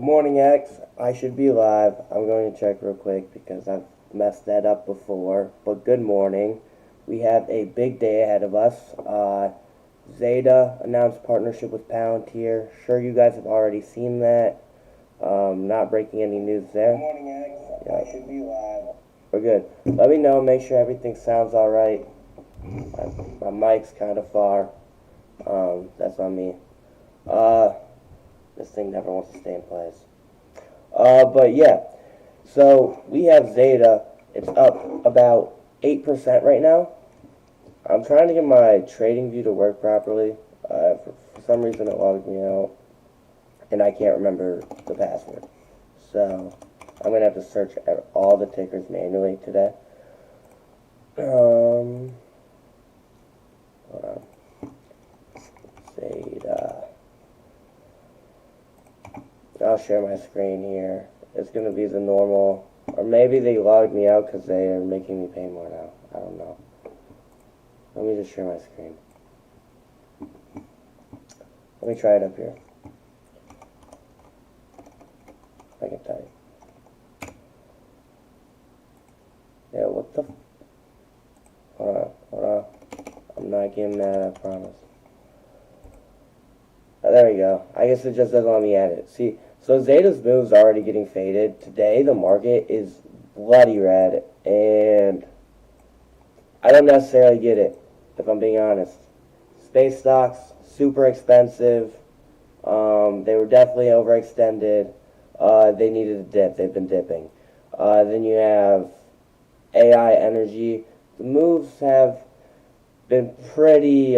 Good morning, X. I should be live. I'm going to check real quick because I've messed that up before. But good morning. We have a big day ahead of us. Zeta announced partnership with Palantir. Sure, you guys have already seen that. Not breaking any news there. Good morning, X. Yeah. I should be live. We're good. Let me know. Make sure everything sounds alright. My mic's kind of far. That's on me. This thing never wants to stay in place. But yeah, so we have Zeta. It's up about 8% right now. I'm trying to get my trading view to work properly. For some reason it logged me out, and I can't remember the password. So I'm going to have to search all the tickers manually today. Hold on. Zeta. I'll share my screen here. It's going to be the normal, or maybe they logged me out because they are making me pay more now. I don't know. Let me just share my screen. Let me try it up here. I can type. Yeah, what the? Hold on. I'm not getting that, I promise. Oh, there we go. I guess it just doesn't let me edit. See, so Zeta's move's already getting faded. Today, the market is bloody red, and I don't necessarily get it, if I'm being honest. Space stocks, super expensive. They were definitely overextended. They needed a dip. They've been dipping. Then you have AI energy. The moves have been pretty,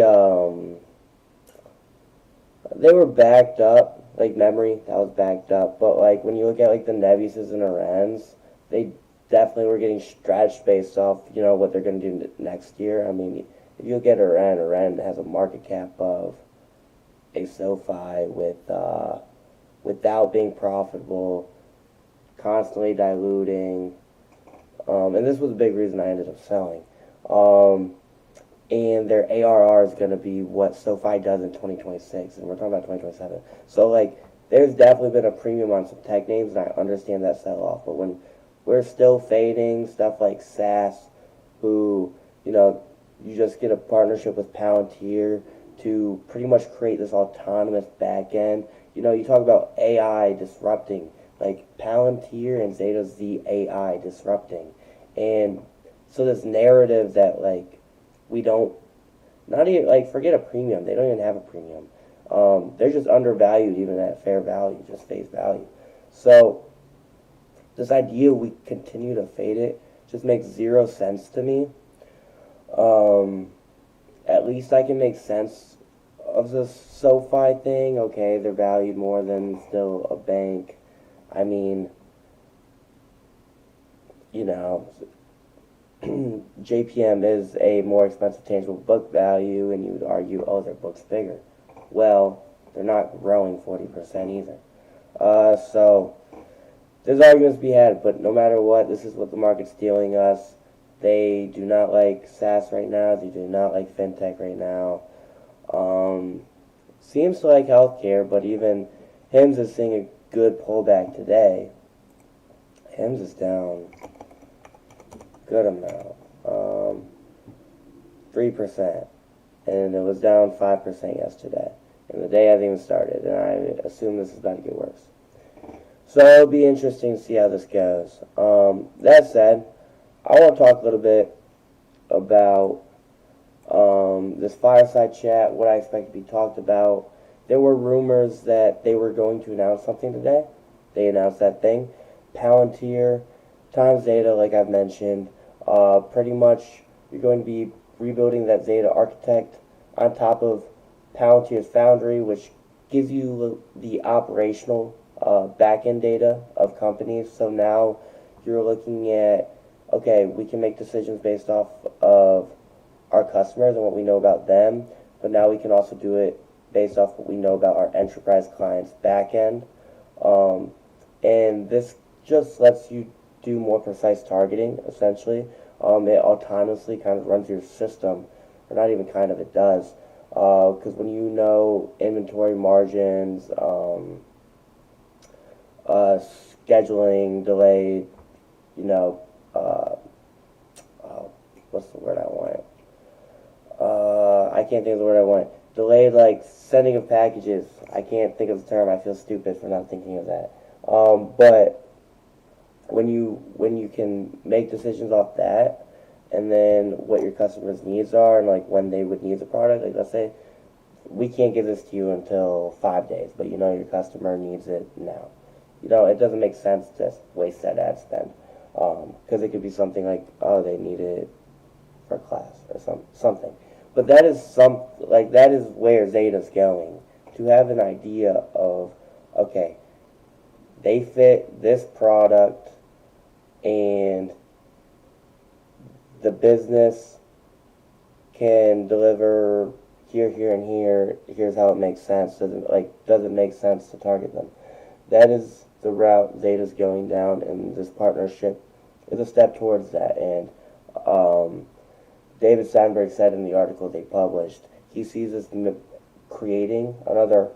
they were backed up, like memory, that was backed up. But like when you look at like the Nebuses and Arens, they definitely were getting stretched based off, what they're going to do next year. I mean, if you look at Aren has a market cap of a SoFi without being profitable, constantly diluting, and this was a big reason I ended up selling. And their ARR is going to be what SoFi does in 2026, and we're talking about 2027. So, like, there's definitely been a premium on some tech names, and I understand that sell-off. But when we're still fading stuff like SAS, who, you just get a partnership with Palantir to pretty much create this autonomous back end. You talk about AI disrupting, like Palantir and Zeta's the AI disrupting. And so this narrative that, like, we don't, not even, like, forget a premium. They don't even have a premium. They're just undervalued even at fair value, just face value. So this idea we continue to fade it just makes zero sense to me. At least I can make sense of this SoFi thing. Okay, they're valued more than still a bank. I mean, JPM is a more expensive tangible book value, and you would argue, oh, their book's bigger. Well, they're not growing 40% either. So there's arguments to be had, but no matter what, this is what the market's dealing us. They do not like SaaS right now. They do not like fintech right now. Seems to like healthcare, but even HIMS is seeing a good pullback today. HIMS is down good amount, 3%, and it was down 5% yesterday, and the day hasn't even started, and I assume this is about to get worse. So it'll be interesting to see how this goes. That said, I want to talk a little bit about this fireside chat, what I expect to be talked about. There were rumors that they were going to announce something today. They announced that thing. Palantir times Zeta, like I've mentioned. Pretty much you're going to be rebuilding that Zeta architect on top of Palantir's foundry, which gives you the operational back-end data of companies. So now you're looking at, okay, we can make decisions based off of our customers and what we know about them, but now we can also do it based off what we know about our enterprise clients' back-end. And this just lets you do more precise targeting, essentially. It autonomously kind of runs your system, or not even kind of, it does. Because when you know inventory margins, scheduling, delayed, you know, what's the word I want? I can't think of the word I want. Delayed, like, sending of packages. I can't think of the term. I feel stupid for not thinking of that. But when you can make decisions off that, and then what your customers' needs are, and like when they would need the product, like let's say we can't give this to you until 5 days, but you know your customer needs it now. You know, it doesn't make sense to waste that ad spend, because it could be something like, oh, they need it for class or something. But that is that is where Zeta's going, to have an idea of, okay, they fit this product, and the business can deliver here, here, and here. Here's how it makes sense. Does it make sense to target them? That is the route Zeta's going down, and this partnership is a step towards that. And David Sandberg said in the article they published, he sees us creating another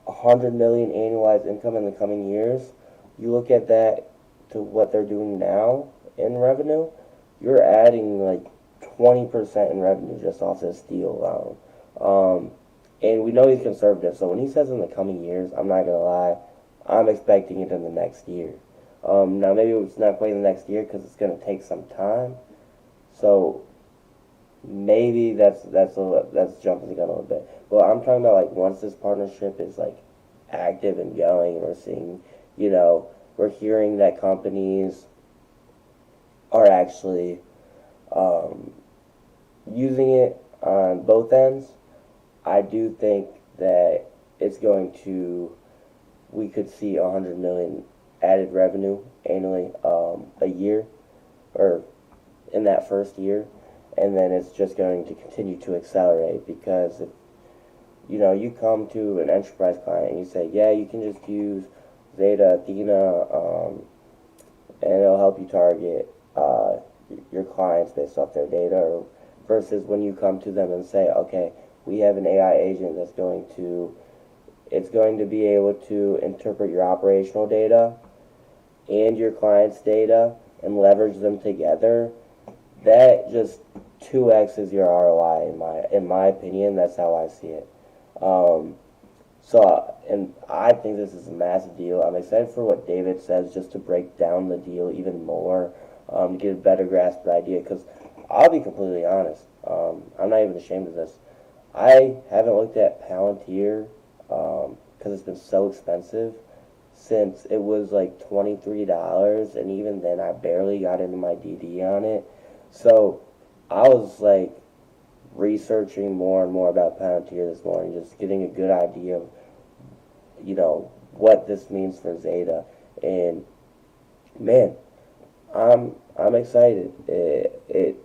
100 million annualized income in the coming years. You look at that to what they're doing now in revenue, you're adding like 20% in revenue just off this deal alone. And we know he's conservative, so when he says in the coming years, I'm not gonna lie, I'm expecting it in the next year. Now maybe it's not quite the next year because it's gonna take some time. So maybe that's jumping the gun a little bit. But I'm talking about like once this partnership is like active and going, we're seeing, we're hearing that companies are actually using it on both ends. I do think that we could see 100 million added revenue annually a year, or in that first year, and then it's just going to continue to accelerate because if you come to an enterprise client and you say, yeah, you can just use Zeta, Athena, and it'll help you target your clients based off their data, versus when you come to them and say, okay, we have an AI agent that's going to be able to interpret your operational data and your client's data and leverage them together. That just 2x's your ROI in my opinion. That's how I see it. And I think this is a massive deal. I'm excited for what David says, just to break down the deal even more, to get a better grasp of the idea. Because I'll be completely honest, I'm not even ashamed of this. I haven't looked at Palantir because it's been so expensive since it was like $23, and even then I barely got into my DD on it. So I was like researching more and more about Palantir this morning, just getting a good idea of what this means for Zeta. And man, I'm excited. It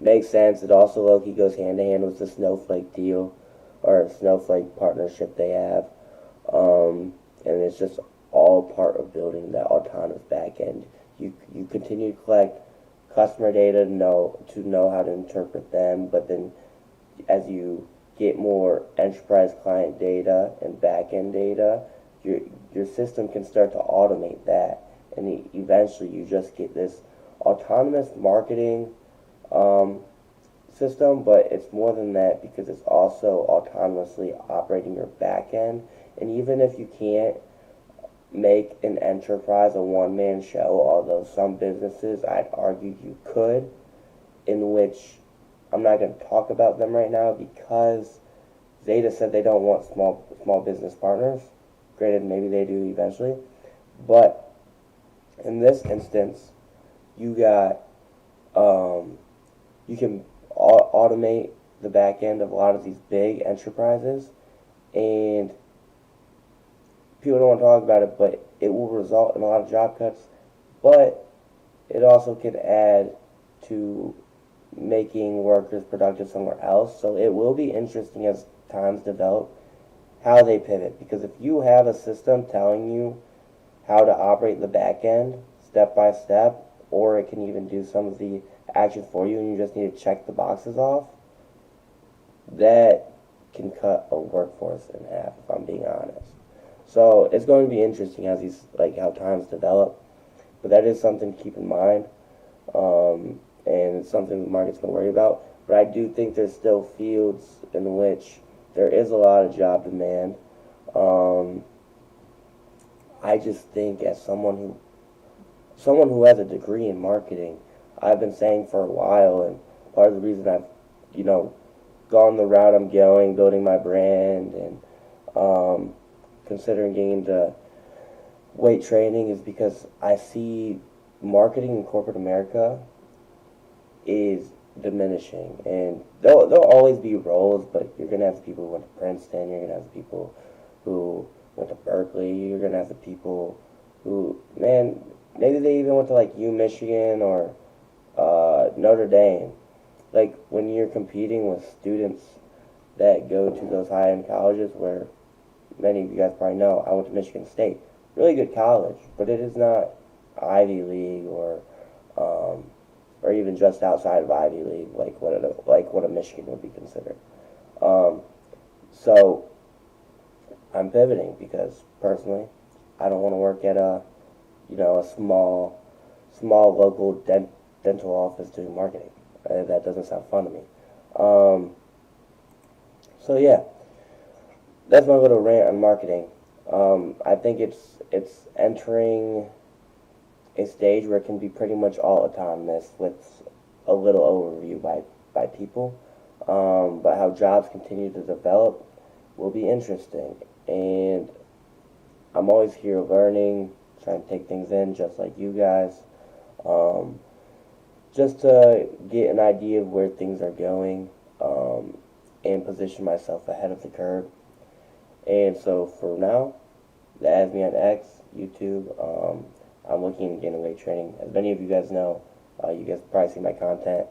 makes sense. It also low-key goes hand in hand with the Snowflake deal, or Snowflake partnership they have. And it's just all part of building that autonomous backend. You continue to collect customer data to know how to interpret them, but then as you get more enterprise client data and backend data, your system can start to automate that, and eventually you just get this autonomous marketing system. But it's more than that, because it's also autonomously operating your backend. And even if you can't make an enterprise a one-man show, although some businesses, I'd argue you could, in which I'm not going to talk about them right now because Zeta said they don't want small business partners. Granted, maybe they do eventually, but in this instance, you can automate the back end of a lot of these big enterprises, and people don't want to talk about it, but it will result in a lot of job cuts. But it also can add to making workers productive somewhere else. So it will be interesting as times develop how they pivot, because if you have a system telling you how to operate the back end step by step, or it can even do some of the action for you and you just need to check the boxes off, that can cut a workforce in half, if I'm being honest. So it's going to be interesting as these how times develop. But that is something to keep in mind, and it's something the market's going to worry about. But I do think there's still fields in which there is a lot of job demand. Um, I just think as someone who has a degree in marketing, I've been saying for a while, and part of the reason I've you know gone the route I'm going, building my brand, and considering getting into weight training is because I see marketing in corporate America is diminishing, and there'll always be roles, but you're gonna have the people who went to Princeton, you're gonna have the people who went to Berkeley, you're gonna have the people who, man, maybe they even went to U Michigan or Notre Dame. Like when you're competing with students that go to those high-end colleges, where many of you guys probably know, I went to Michigan State, really good college, but it is not Ivy League or even just outside of Ivy League, like what a Michigan would be considered. So I'm pivoting because personally, I don't want to work at a small local dental office doing marketing. That doesn't sound fun to me. So yeah, that's my little rant on marketing. I think it's entering a stage where it can be pretty much all autonomous with a little overview by people. But how jobs continue to develop will be interesting. And I'm always here learning, trying to take things in just like you guys. Just to get an idea of where things are going, and position myself ahead of the curve. And so for now, that has me on X, YouTube. I'm looking to gain weight training. As many of you guys know, you guys probably see my content.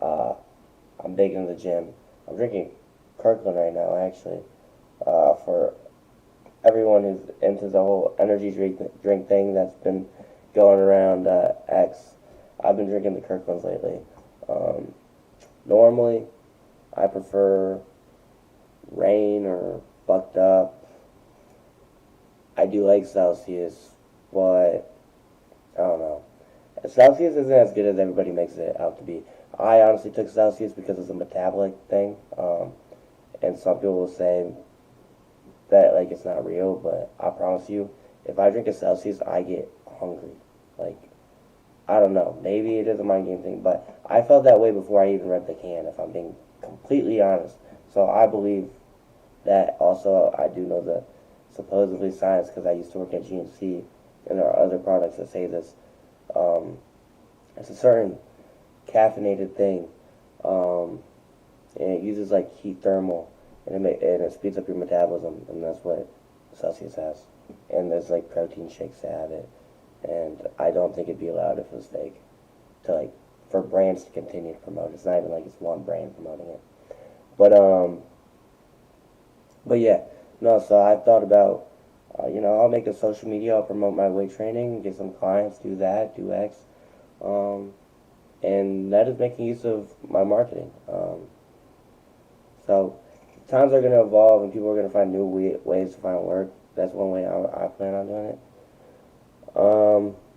I'm big in the gym. I'm drinking Kirkland right now, actually. For everyone who's into the whole energy drink thing that's been going around X, I've been drinking the Kirklands lately. Normally, I prefer Rain or Bucked Up. I do like Celsius, but I don't know. Celsius isn't as good as everybody makes it out to be. I honestly took Celsius because it's a metabolic thing, and some people will say that it's not real, but I promise you, if I drink a Celsius, I get hungry. I don't know, maybe it is a mind game thing, but I felt that way before I even read the can, if I'm being completely honest. So I believe that. Also, I do know the supposedly science because I used to work at GNC, and there are other products that say this. It's a certain caffeinated thing, and it uses heat thermal, and it speeds up your metabolism, and that's what Celsius has. And there's protein shakes that have it, and I don't think it'd be allowed if it was fake, for brands to continue to promote it. It's not even it's one brand promoting it, but yeah, no. So I thought about, I'll make a social media, I'll promote my weight training, get some clients, do that, do X, and that is making use of my marketing. So times are going to evolve, and people are going to find new ways to find work. That's one way I plan on doing it.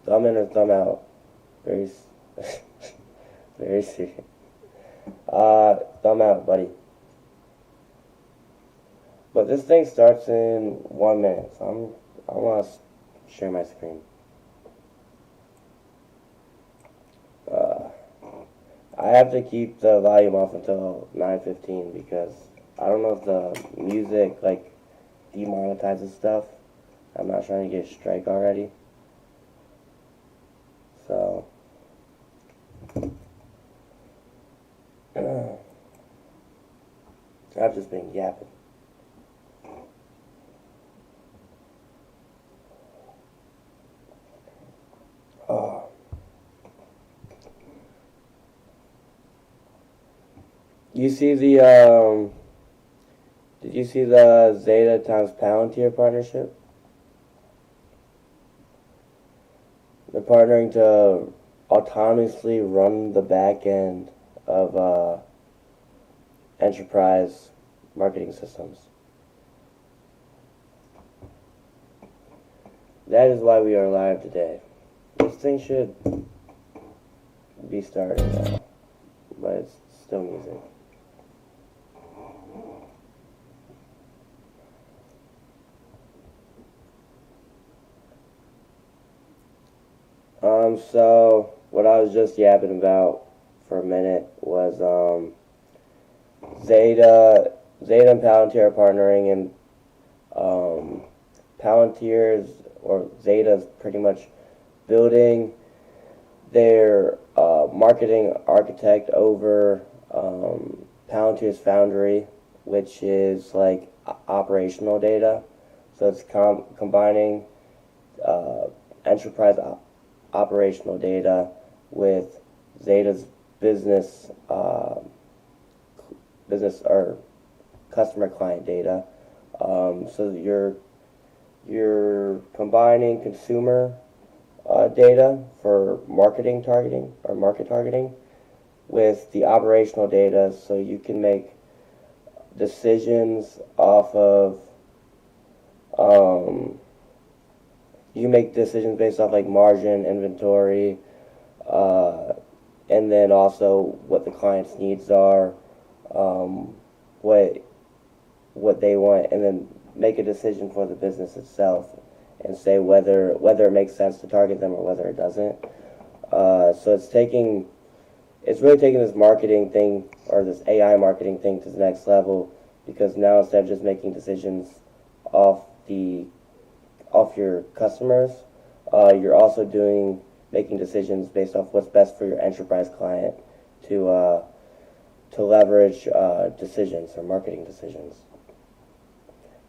Thumb in or thumb out. Very, very serious. Thumb out, buddy. But this thing starts in 1 minute, so I want to share my screen. I have to keep the volume off until 9:15 because I don't know if the music demonetizes stuff. I'm not trying to get a strike already. So I've just been yapping. Oh. You see the did you see the Zeta times Palantir partnership? They're partnering to autonomously run the back end of enterprise marketing systems. that is why we are live today. This thing should be starting now, but it's still music. So what I was just yapping about for a minute was Zeta and Palantir are partnering, and Palantir's or Zeta's pretty much building their marketing architect over Palantir's foundry, which is like operational data. So it's combining enterprise operational data with Zeta's business or customer client data. So you're combining consumer data for marketing targeting or market targeting with the operational data, so you can make decisions off of you make decisions based off like margin, inventory, and then also what the client's needs are, what they want, and then make a decision for the business itself and say whether it makes sense to target them or whether it doesn't. So it's really taking this marketing thing or this AI marketing thing to the next level, because now instead of just making decisions off your customers, you're also making decisions based off what's best for your enterprise client to leverage decisions or marketing decisions.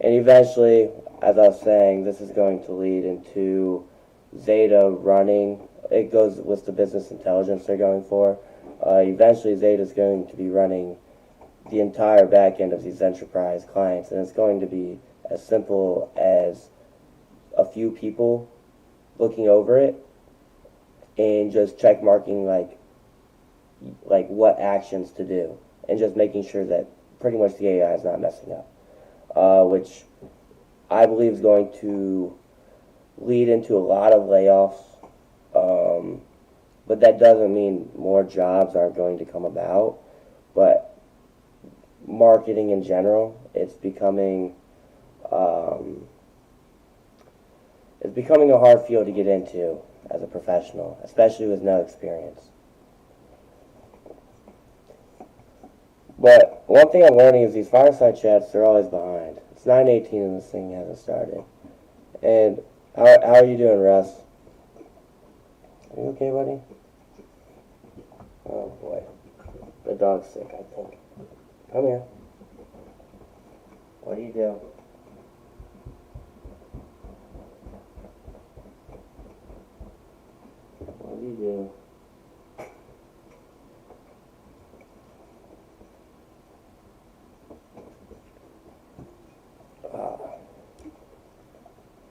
And eventually, as I was saying, this is going to lead into Zeta running. It goes with the business intelligence they're going for. Eventually, Zeta is going to be running the entire back end of these enterprise clients, and it's going to be as simple as a few people looking over it and just check marking like what actions to do, and just making sure that pretty much the AI is not messing up, which I believe is going to lead into a lot of layoffs, but that doesn't mean more jobs aren't going to come about. But marketing in general, it's becoming a hard field to get into as a professional, especially with no experience. But one thing I'm learning is these fireside chats, they're always behind. It's 9:18 and this thing hasn't started. And how are you doing, Russ? Are you okay, buddy? Oh boy, the dog's sick, I think. Come here. What do you do? What do you do?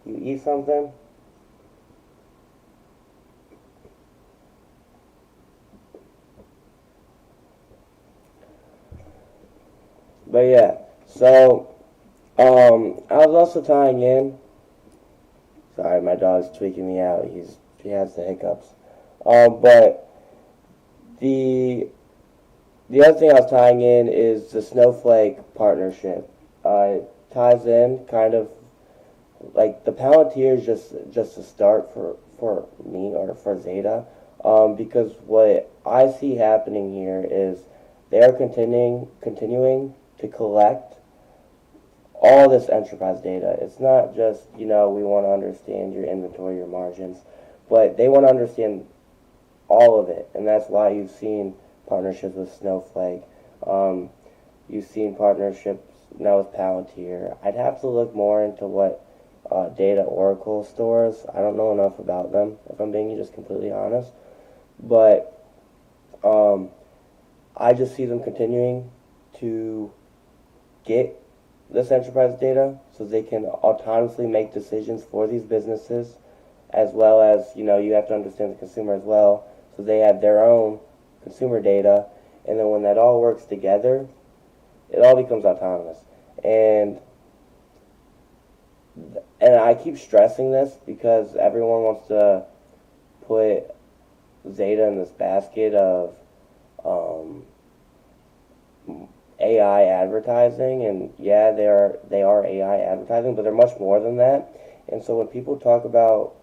You eat something? But yeah, so I was also tying in. Sorry, my dog's tweaking me out. He has the hiccups. But the other thing I was tying in is the Snowflake partnership. It ties in kind of like the Palantir is just a start for me or for Zeta, because what I see happening here is they are continuing to collect all this enterprise data. It's not just, we want to understand your inventory, your margins, but they want to understand all of it, and that's why you've seen partnerships with Snowflake. You've seen partnerships now with Palantir. I'd have to look more into what data Oracle stores. I don't know enough about them, if I'm being just completely honest. But I just see them continuing to get this enterprise data so they can autonomously make decisions for these businesses, as well as, you have to understand the consumer as well. So they have their own consumer data, and then when that all works together, it all becomes autonomous. And and I keep stressing this because everyone wants to put Zeta in this basket of um, AI advertising, and yeah, they are AI advertising, but they're much more than that. And so when people talk about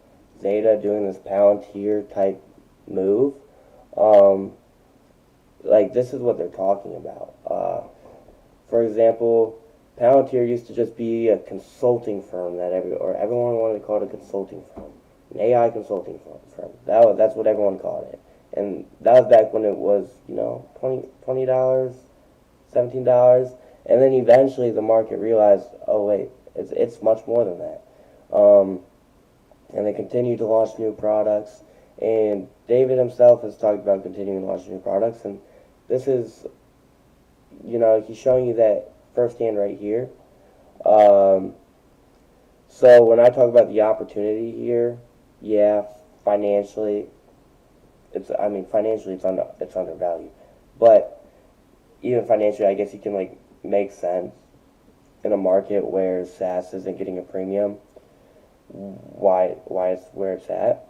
Zeta doing this Palantir type move, um, like this is what they're talking about. For example, Palantir used to just be a consulting firm that everyone wanted to call it a consulting firm, an AI consulting firm. That's what everyone called it, and that was back when it was $20, $17, and then eventually the market realized, oh wait, it's much more than that, and they continued to launch new products, and David himself has talked about continuing to launch new products, and this is, he's showing you that firsthand right here. Um, so when I talk about the opportunity here, yeah, financially, it's undervalued, but even financially, I guess you can like make sense in a market where SaaS isn't getting a premium. Why it's where it's at,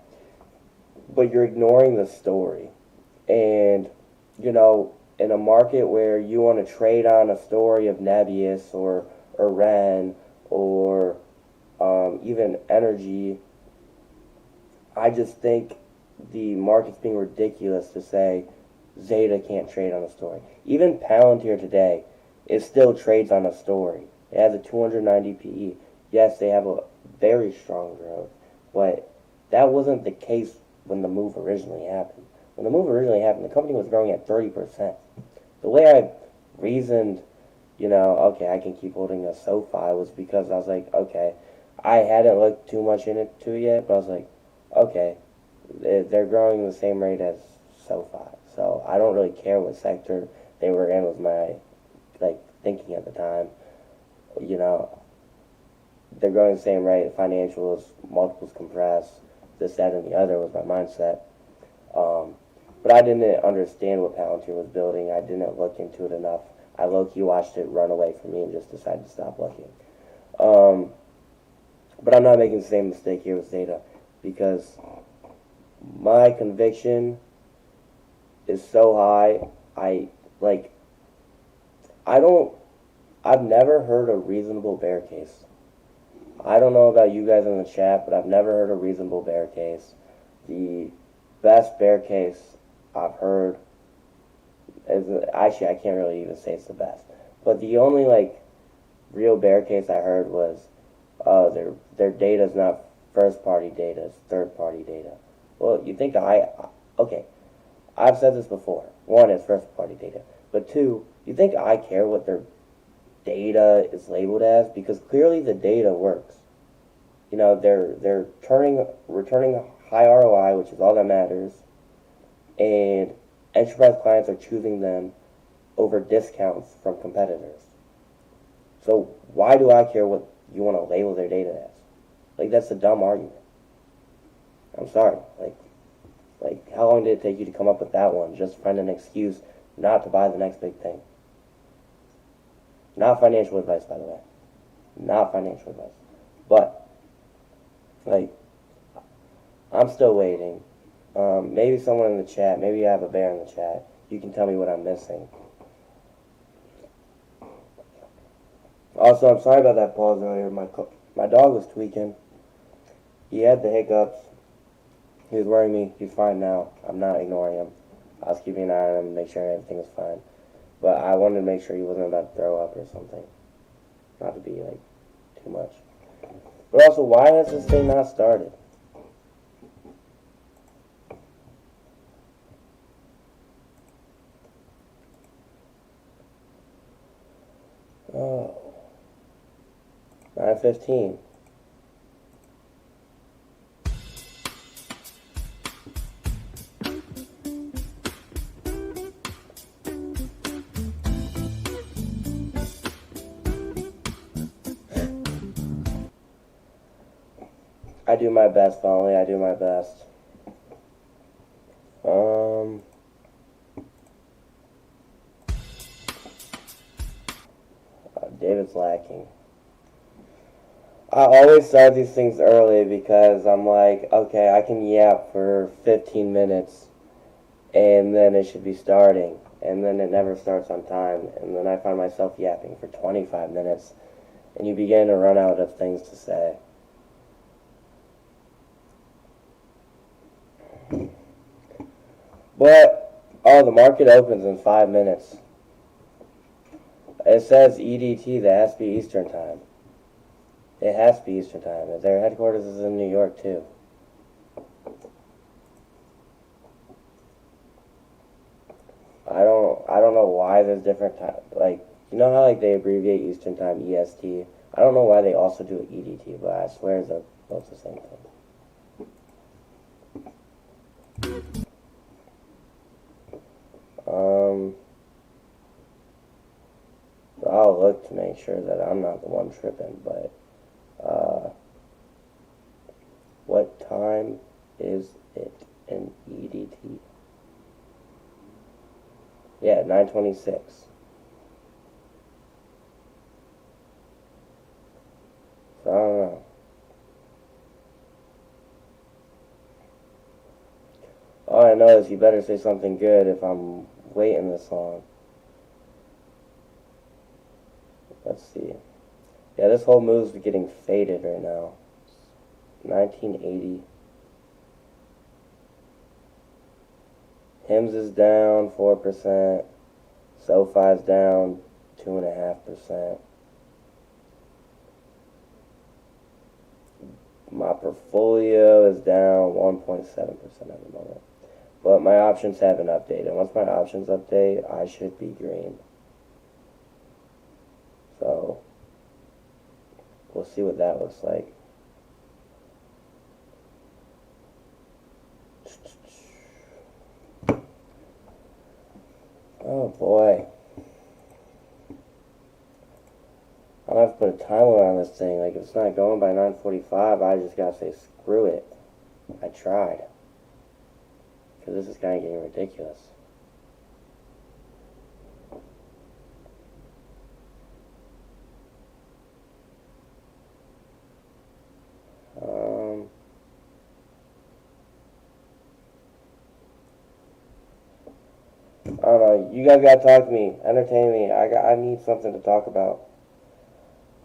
but you're ignoring the story, and in a market where you want to trade on a story of Nebius or Ren or even energy, I just think the market's being ridiculous to say Zeta can't trade on a story. Even Palantir today, it still trades on a story. It has a 290 PE. Yes, they have a very strong growth, but that wasn't the case when the move originally happened. When the move originally happened, the company was growing at 30%. The way I reasoned, okay, I can keep holding a SoFi was because I was like, okay, I hadn't looked too much into it yet, but I was like, okay, they're growing the same rate as SoFi, so I don't really care what sector they were in was my thinking at the time. They're growing the same rate. Financials, multiples compress, this, that, and the other was my mindset. But I didn't understand what Palantir was building. I didn't look into it enough. I low-key watched it run away from me and just decided to stop looking. But I'm not making the same mistake here with Zeta because my conviction is so high. I've never heard a reasonable bear case. I don't know about you guys in the chat, but I've never heard a reasonable bear case. The best bear case I've heard is, actually, I can't really even say it's the best, but the only real bear case I heard was, their data is not first party data, it's third party data. Well, you think okay, I've said this before. One, it's first party data, but two, you think I care what their data is labeled as? Because clearly the data works. They're returning high ROI, which is all that matters, and enterprise clients are choosing them over discounts from competitors. So why do I care what you want to label their data as? That's a dumb argument. I'm sorry. How long did it take you to come up with that one? Just find an excuse not to buy the next big thing. Not financial advice, by the way. Not financial advice. But, I'm still waiting. Maybe someone in the chat, maybe I have a bear in the chat. You can tell me what I'm missing. Also, I'm sorry about that pause earlier. My dog was tweaking. He had the hiccups. He was worrying me. He's fine now. I'm not ignoring him. I was keeping an eye on him and make sure everything was fine. But I wanted to make sure he wasn't about to throw up or something. Not to be, too much. But also, why has this thing not started? Oh. 9:15. I do my best, Molly. I do my best. David's lacking. I always start these things early because I'm like, okay, I can yap for 15 minutes and then it should be starting. And then it never starts on time. And then I find myself yapping for 25 minutes and you begin to run out of things to say. But, oh, the market opens in 5 minutes. It says EDT, that has to be Eastern Time. It has to be Eastern Time. Their headquarters is in New York, too. I don't know why there's different time. Like, you know how like they abbreviate Eastern Time EST? I don't know why they also do EDT, but I swear they're both the same thing. I'll look to make sure that I'm not the one tripping, but what time is it in EDT? Yeah, 9:26. So I don't know. All I know is you better say something good if I'm waiting this long. Let's see. Yeah, this whole move's getting faded right now. 1980. HIMS is down 4%. SoFi's down 2.5%. My portfolio is down 1.7% at the moment. But my options haven't updated. Once my options update, I should be green. So, we'll see what that looks like. Oh boy. I'm gonna have to put a time limit on this thing. Like, if it's not going by 9:45, I just gotta say, screw it. I tried. Because this is kind of getting ridiculous. I don't know. You guys gotta talk to me. Entertain me. I need something to talk about.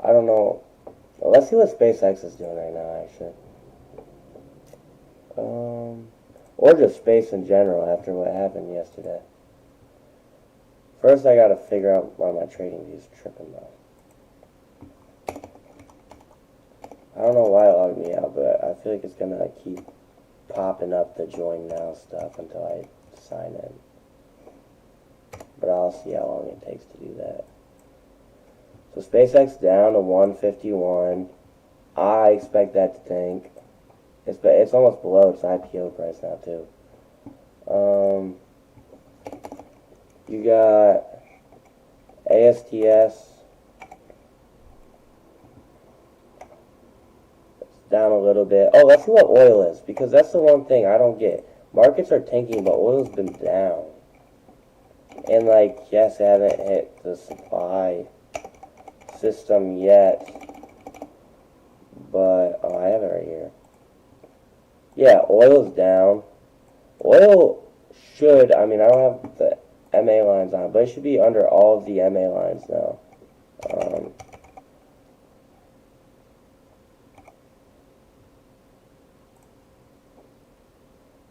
I don't know. Well, let's see what SpaceX is doing right now, actually. Or just space in general after what happened yesterday. First, I gotta figure out why my trading view is tripping though. I don't know why it logged me out, but I feel like it's gonna keep popping up the join now stuff until I sign in. But I'll see how long it takes to do that. So SpaceX down to 151. I expect that to tank. It's almost below its IPO price now too. You got ASTS. It's down a little bit. Oh, let's see what oil is, because that's the one thing I don't get. Markets are tanking, but oil's been down. And like, yes, it hasn't hit the supply system yet, but I have it right here. Yeah, oil's down. Oil should, I mean, I don't have the MA lines on, but it should be under all of the MA lines now.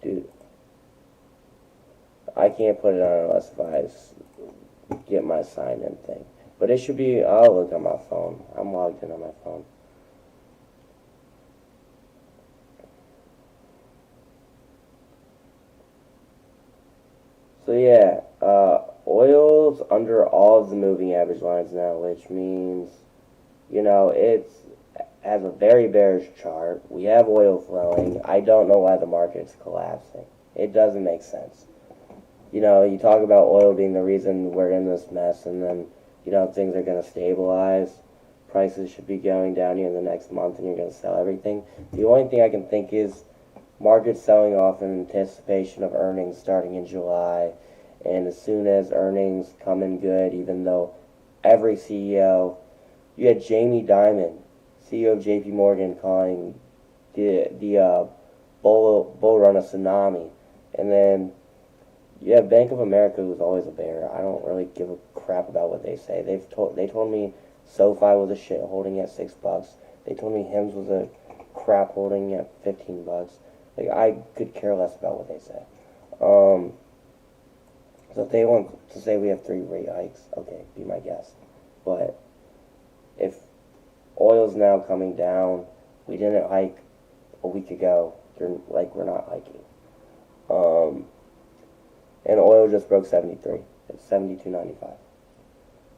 Dude, I can't put it on unless if I get my sign-in thing. But it should be, I'll look on my phone. I'm logged in on my phone. So yeah, oil's under all of the moving average lines now, which means, you know, it has a very bearish chart. We have oil flowing. I don't know why the market's collapsing. It doesn't make sense. You know, you talk about oil being the reason we're in this mess, and then, you know, things are going to stabilize. Prices should be going down here in the next month, and you're going to sell everything. The only thing I can think is markets selling off in anticipation of earnings starting in July. And as soon as earnings come in good, even though every CEO, you had Jamie Dimon CEO of JP Morgan calling the bull run a tsunami. And then you have Bank of America, who's always a bear. I don't really give a crap about what they say. They told me SoFi was a shit holding at $6. They told me Hims was a crap holding at $15. Like, I could care less about what they say. So if they want to say we have 3 rate hikes, okay, be my guest. But if oil's now coming down, we didn't hike a week ago, we're not hiking. And oil just broke 73. It's 72.95.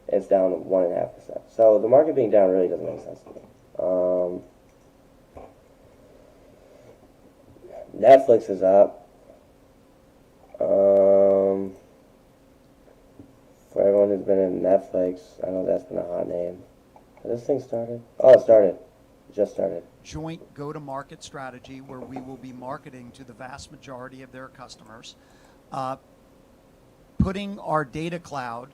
It's down 1.5%. So the market being down really doesn't make sense to me. Netflix is up. For everyone who's been in Netflix, I know that's been a hot name. Has this thing started? Oh, it started. It just started. Joint go-to-market strategy where we will be marketing to the vast majority of their customers. Putting our data cloud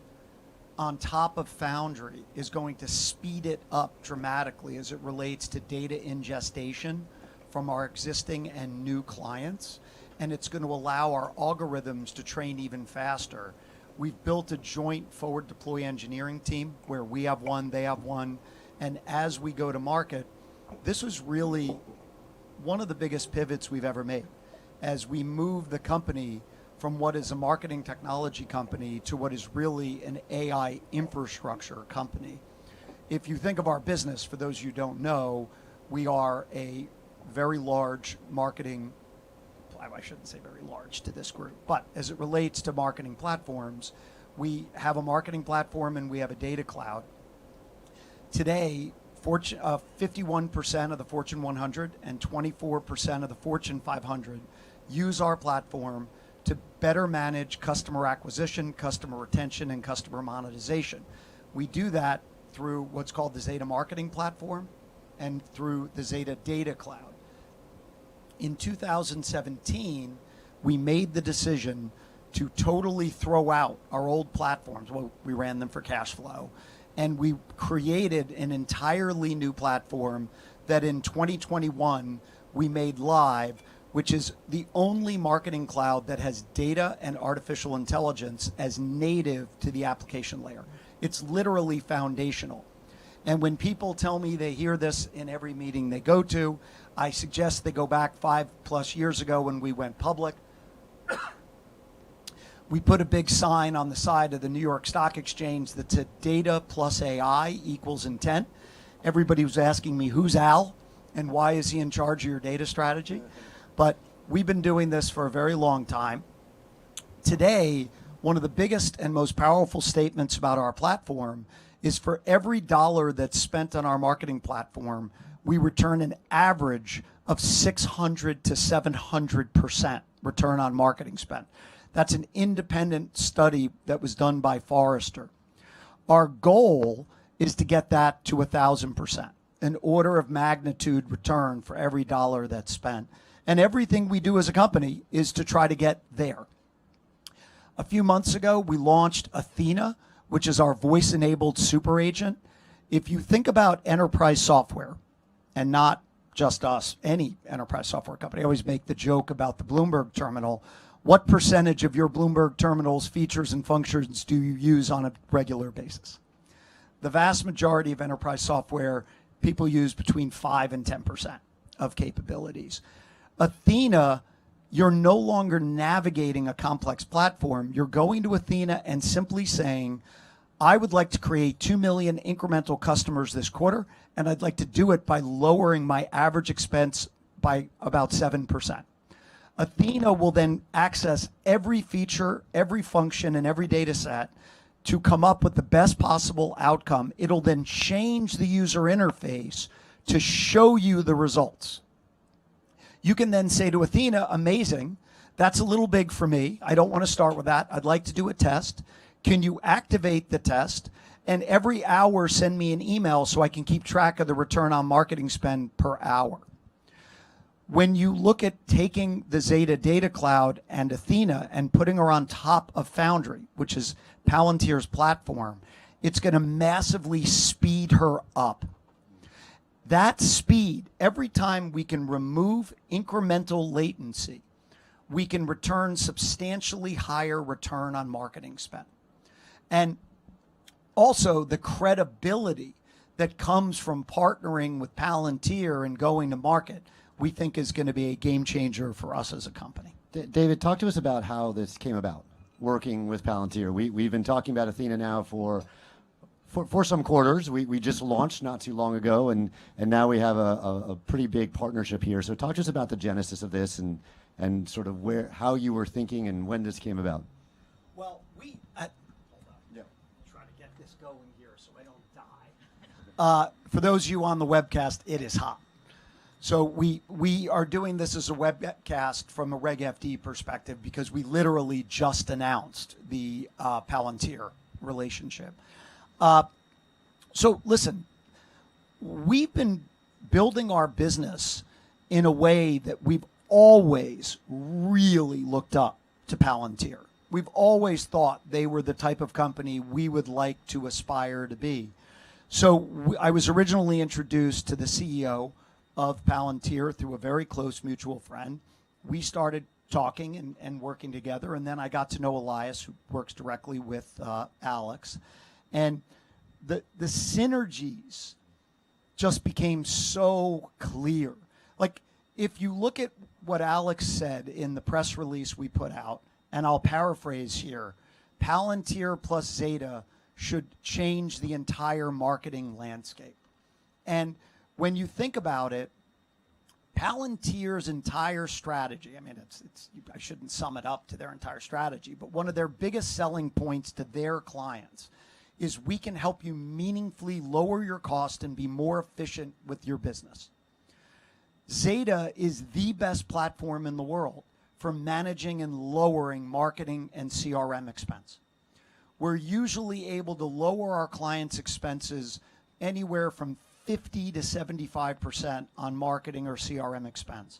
on top of Foundry is going to speed it up dramatically as it relates to data ingestion from our existing and new clients, and it's going to allow our algorithms to train even faster. We've built a joint forward deploy engineering team where we have one, they have one, and as we go to market, this was really one of the biggest pivots we've ever made as we move the company from what is a marketing technology company to what is really an AI infrastructure company. If you think of our business, for those you don't know, we are a very large marketing, I shouldn't say very large to this group, but as it relates to marketing platforms, we have a marketing platform and we have a data cloud. Today, 51% of the Fortune 100 and 24% of the Fortune 500 use our platform to better manage customer acquisition, customer retention, and customer monetization. We do that through what's called the Zeta Marketing Platform and through the Zeta Data Cloud. In 2017, we made the decision to totally throw out our old platforms. Well, we ran them for cash flow, and we created an entirely new platform that in 2021 we made live, which is the only marketing cloud that has data and artificial intelligence as native to the application layer. It's literally foundational. And when people tell me they hear this in every meeting they go to, I suggest they go back 5+ years ago when we went public. We put a big sign on the side of the New York Stock Exchange that said data plus AI equals intent. Everybody was asking me, who's Al and why is he in charge of your data strategy? But we've been doing this for a very long time. Today, one of the biggest and most powerful statements about our platform is for every dollar that's spent on our marketing platform, we return an average of 600 to 700% return on marketing spend. That's an independent study that was done by Forrester. Our goal is to get that to 1,000%, an order of magnitude return for every dollar that's spent. And everything we do as a company is to try to get there. A few months ago, we launched Athena, which is our voice-enabled super agent. If you think about enterprise software, and not just us, any enterprise software company, I always make the joke about the Bloomberg terminal. What percentage of your Bloomberg terminal's features and functions do you use on a regular basis? The vast majority of enterprise software, people use between 5 and 10% of capabilities. Athena, you're no longer navigating a complex platform. You're going to Athena and simply saying, I would like to create 2 million incremental customers this quarter, and I'd like to do it by lowering my average expense by about 7%. Athena will then access every feature, every function, and every data set to come up with the best possible outcome. It'll then change the user interface to show you the results. You can then say to Athena, amazing, that's a little big for me. I don't want to start with that. I'd like to do a test. Can you activate the test? And every hour send me an email so I can keep track of the return on marketing spend per hour. When you look at taking the Zeta Data Cloud and Athena and putting her on top of Foundry, which is Palantir's platform, it's going to massively speed her up. That speed, every time we can remove incremental latency, we can return substantially higher return on marketing spend. And also the credibility that comes from partnering with Palantir and going to market, we think is going to be a game changer for us as a company. David, talk to us about how this came about, working with Palantir. We've been talking about Athena now for some quarters. We just launched not too long ago, and now we have a pretty big partnership here. So talk to us about the genesis of this and sort of how you were thinking and when this came about. Well, hold on. Yeah. Try to get this going here so I don't die. For those of you on the webcast, it is hot. So we are doing this as a webcast from a Reg FD perspective because we literally just announced the Palantir relationship. So listen, we've been building our business in a way that we've always really looked up to Palantir. We've always thought they were the type of company we would like to aspire to be. So I was originally introduced to the CEO of Palantir through a very close mutual friend. We started talking and working together, and then I got to know Elias, who works directly with Alex. And the synergies just became so clear. Like, if you look at what Alex said in the press release we put out, and I'll paraphrase here, Palantir plus Zeta should change the entire marketing landscape. And when you think about it, Palantir's entire strategy, I mean, I shouldn't sum it up to their entire strategy, but one of their biggest selling points to their clients is we can help you meaningfully lower your cost and be more efficient with your business. Zeta is the best platform in the world for managing and lowering marketing and CRM expense. We're usually able to lower our clients' expenses anywhere from 50 to 75% on marketing or CRM expense.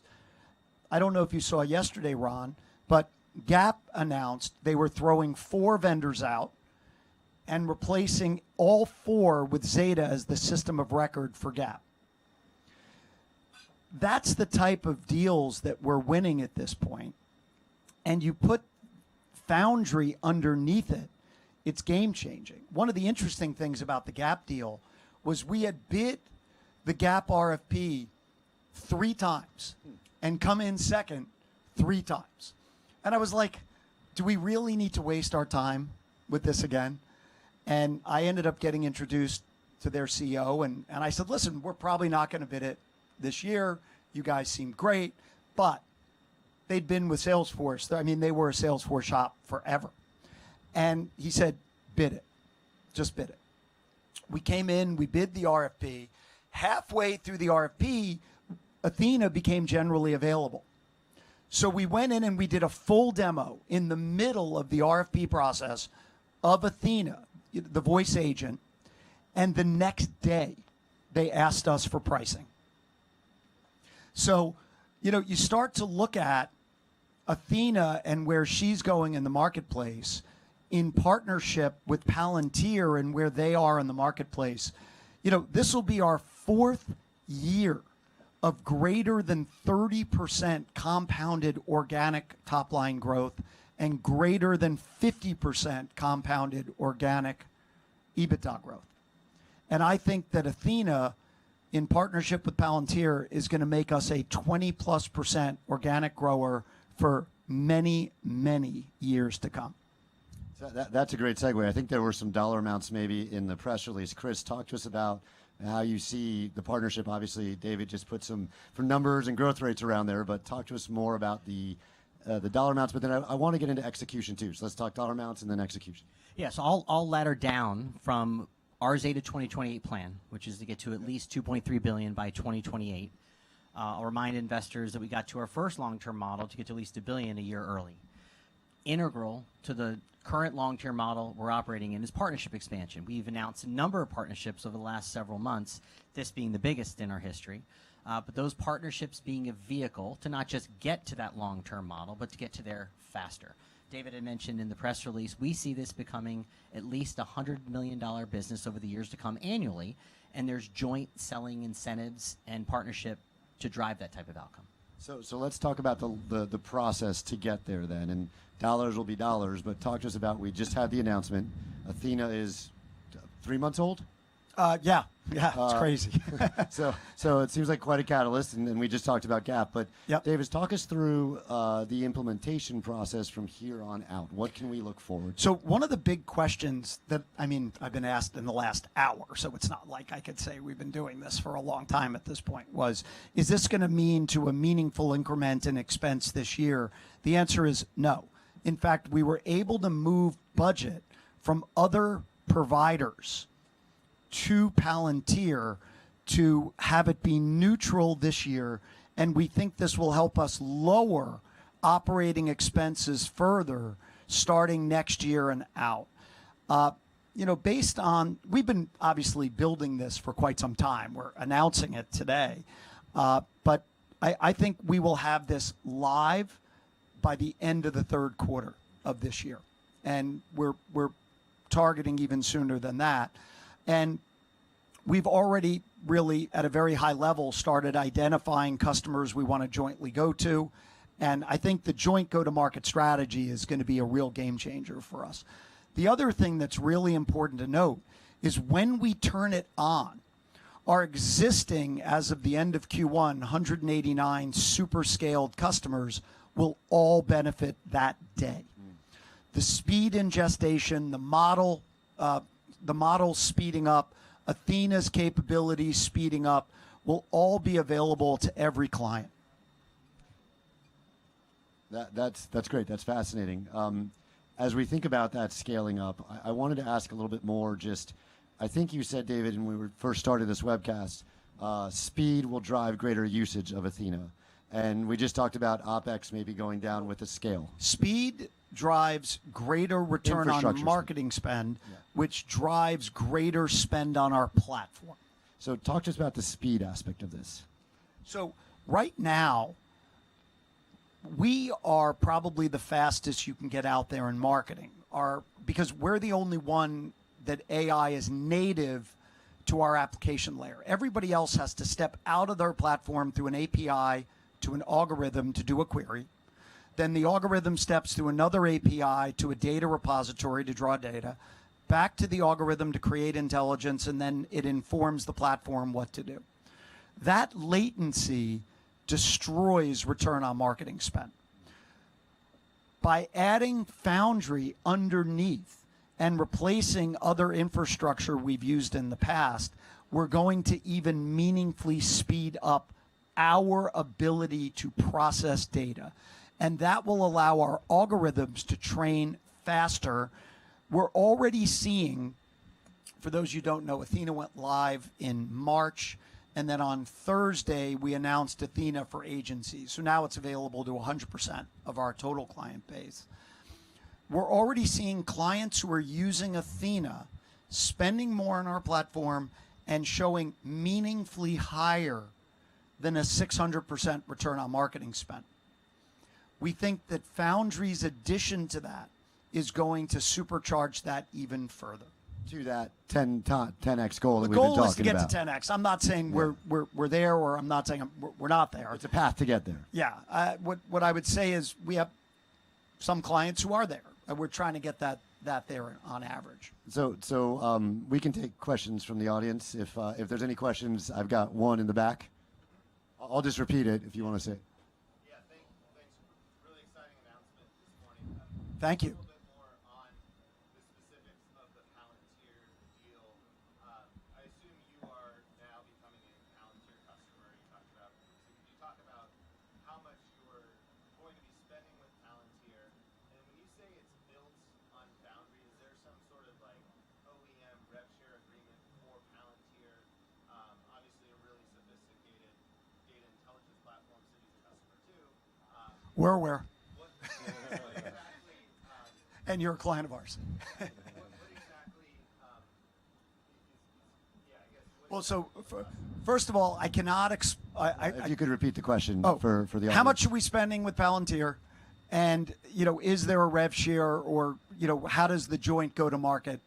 I don't know if you saw yesterday, Ron, but Gap announced they were throwing 4 vendors out and replacing all 4 with Zeta as the system of record for Gap. That's the type of deals that we're winning at this point. And you put Foundry underneath it, it's game changing. One of the interesting things about the Gap deal was we had bid the Gap RFP 3 times and come in second 3 times. And I was like, do we really need to waste our time with this again? And I ended up getting introduced to their CEO, and I said, listen, we're probably not going to bid it this year. You guys seem great, but they'd been with Salesforce. I mean, they were a Salesforce shop forever. And he said, bid it. Just bid it. We came in, we bid the RFP. Halfway through the RFP, Athena became generally available. So we went in and we did a full demo in the middle of the RFP process of Athena, the voice agent, and the next day they asked us for pricing. So, you start to look at Athena and where she's going in the marketplace in partnership with Palantir and where they are in the marketplace. This will be our 4th year of greater than 30% compounded organic top-line growth and greater than 50% compounded organic EBITDA growth. And I think that Athena, in partnership with Palantir, is going to make us a 20+% organic grower for many, many years to come. So that's a great segue. I think there were some dollar amounts maybe in the press release. Chris, talk to us about how you see the partnership. Obviously, David just put some numbers and growth rates around there, but talk to us more about the dollar amounts. But then I want to get into execution too. So let's talk dollar amounts and then execution. Yeah, so I'll ladder down from our Zeta 2028 plan, which is to get to at least $2.3 billion by 2028. I'll remind investors that we got to our first long-term model to get to at least $1 billion a year early. Integral to the current long-term model we're operating in is partnership expansion. We've announced a number of partnerships over the last several months, this being the biggest in our history. But those partnerships being a vehicle to not just get to that long-term model, but to get to there faster. David had mentioned in the press release, we see this becoming at least a $100 million business over the years to come annually, and there's joint selling incentives and partnership to drive that type of outcome. So let's talk about the process to get there then. And dollars will be dollars, but talk to us about, we just had the announcement. Athena is 3 months old? Yeah, it's crazy. So it seems like quite a catalyst, and we just talked about Gap. But Yep. Davis, talk us through the implementation process from here on out. What can we look forward to? So one of the big questions that, I've been asked in the last hour, so it's not like I could say we've been doing this for a long time at this point, was, is this going to mean to a meaningful increment in expense this year? The answer is no. In fact, we were able to move budget from other providers to Palantir to have it be neutral this year, and we think this will help us lower operating expenses further starting next year and out. Based on, we've been obviously building this for quite some time. We're announcing it today, but I think we will have this live by the end of the third quarter of this year, and we're targeting even sooner than that. And we've already really, at a very high level, started identifying customers we want to jointly go to. And I think the joint go-to-market strategy is going to be a real game changer for us. The other thing that's really important to note is when we turn it on, our existing, as of the end of Q1, 189 super scaled customers will all benefit that day. The speed in gestation, the model speeding up, Athena's capabilities speeding up, will all be available to every client. That's great. That's fascinating. As we think about that scaling up, I wanted to ask a little bit more. Just, I think you said, David, when we first started this webcast, speed will drive greater usage of Athena, and we just talked about OpEx maybe going down with the scale. Speed drives greater return on marketing spend, which drives greater spend on our platform. So talk to us about the speed aspect of this. So right now, we are probably the fastest you can get out there in marketing, because we're the only one that AI is native to our application layer. Everybody else has to step out of their platform through an API to an algorithm to do a query. Then the algorithm steps through another API to a data repository to draw data, back to the algorithm to create intelligence, and then it informs the platform what to do. That latency destroys return on marketing spend. By adding Foundry underneath and replacing other infrastructure we've used in the past, we're going to even meaningfully speed up our ability to process data. And that will allow our algorithms to train faster. We're already seeing, for those you don't know, Athena went live in March, and then on Thursday we announced Athena for agencies. So now it's available to 100% of our total client base. We're already seeing clients who are using Athena spending more on our platform and showing meaningfully higher than a 600% return on marketing spend. We think that Foundry's addition to that is going to supercharge that even further. To that 10x goal that The we've been goal is to talking get about. to 10x. I'm not saying we're there, or I'm not saying we're not there. It's a path to get there. Yeah. What I would say is we have some clients who are there. We're trying to get that there on average. So we can take questions from the audience. If there's any questions, I've got one in the back. I'll just repeat it if you want to say it. Yeah, thanks. Really exciting announcement this morning. Thank you. A little bit more on the specifics of the Palantir deal. I assume you are now becoming a Palantir customer. You talked about. So could you talk about how much you are going to be spending with Palantir? And when you say it's built on Foundry, is there some sort of like OEM rev share agreement for Palantir? Obviously, a really sophisticated data intelligence platform, so he's a customer too. We're aware. What exactly? And you're a client of ours. What exactly? Yeah, I guess. Well, so first of all, I cannot. If you could repeat the question for the audience. How much are we spending with Palantir? And, is there a rev share, or, how does the joint go-to-market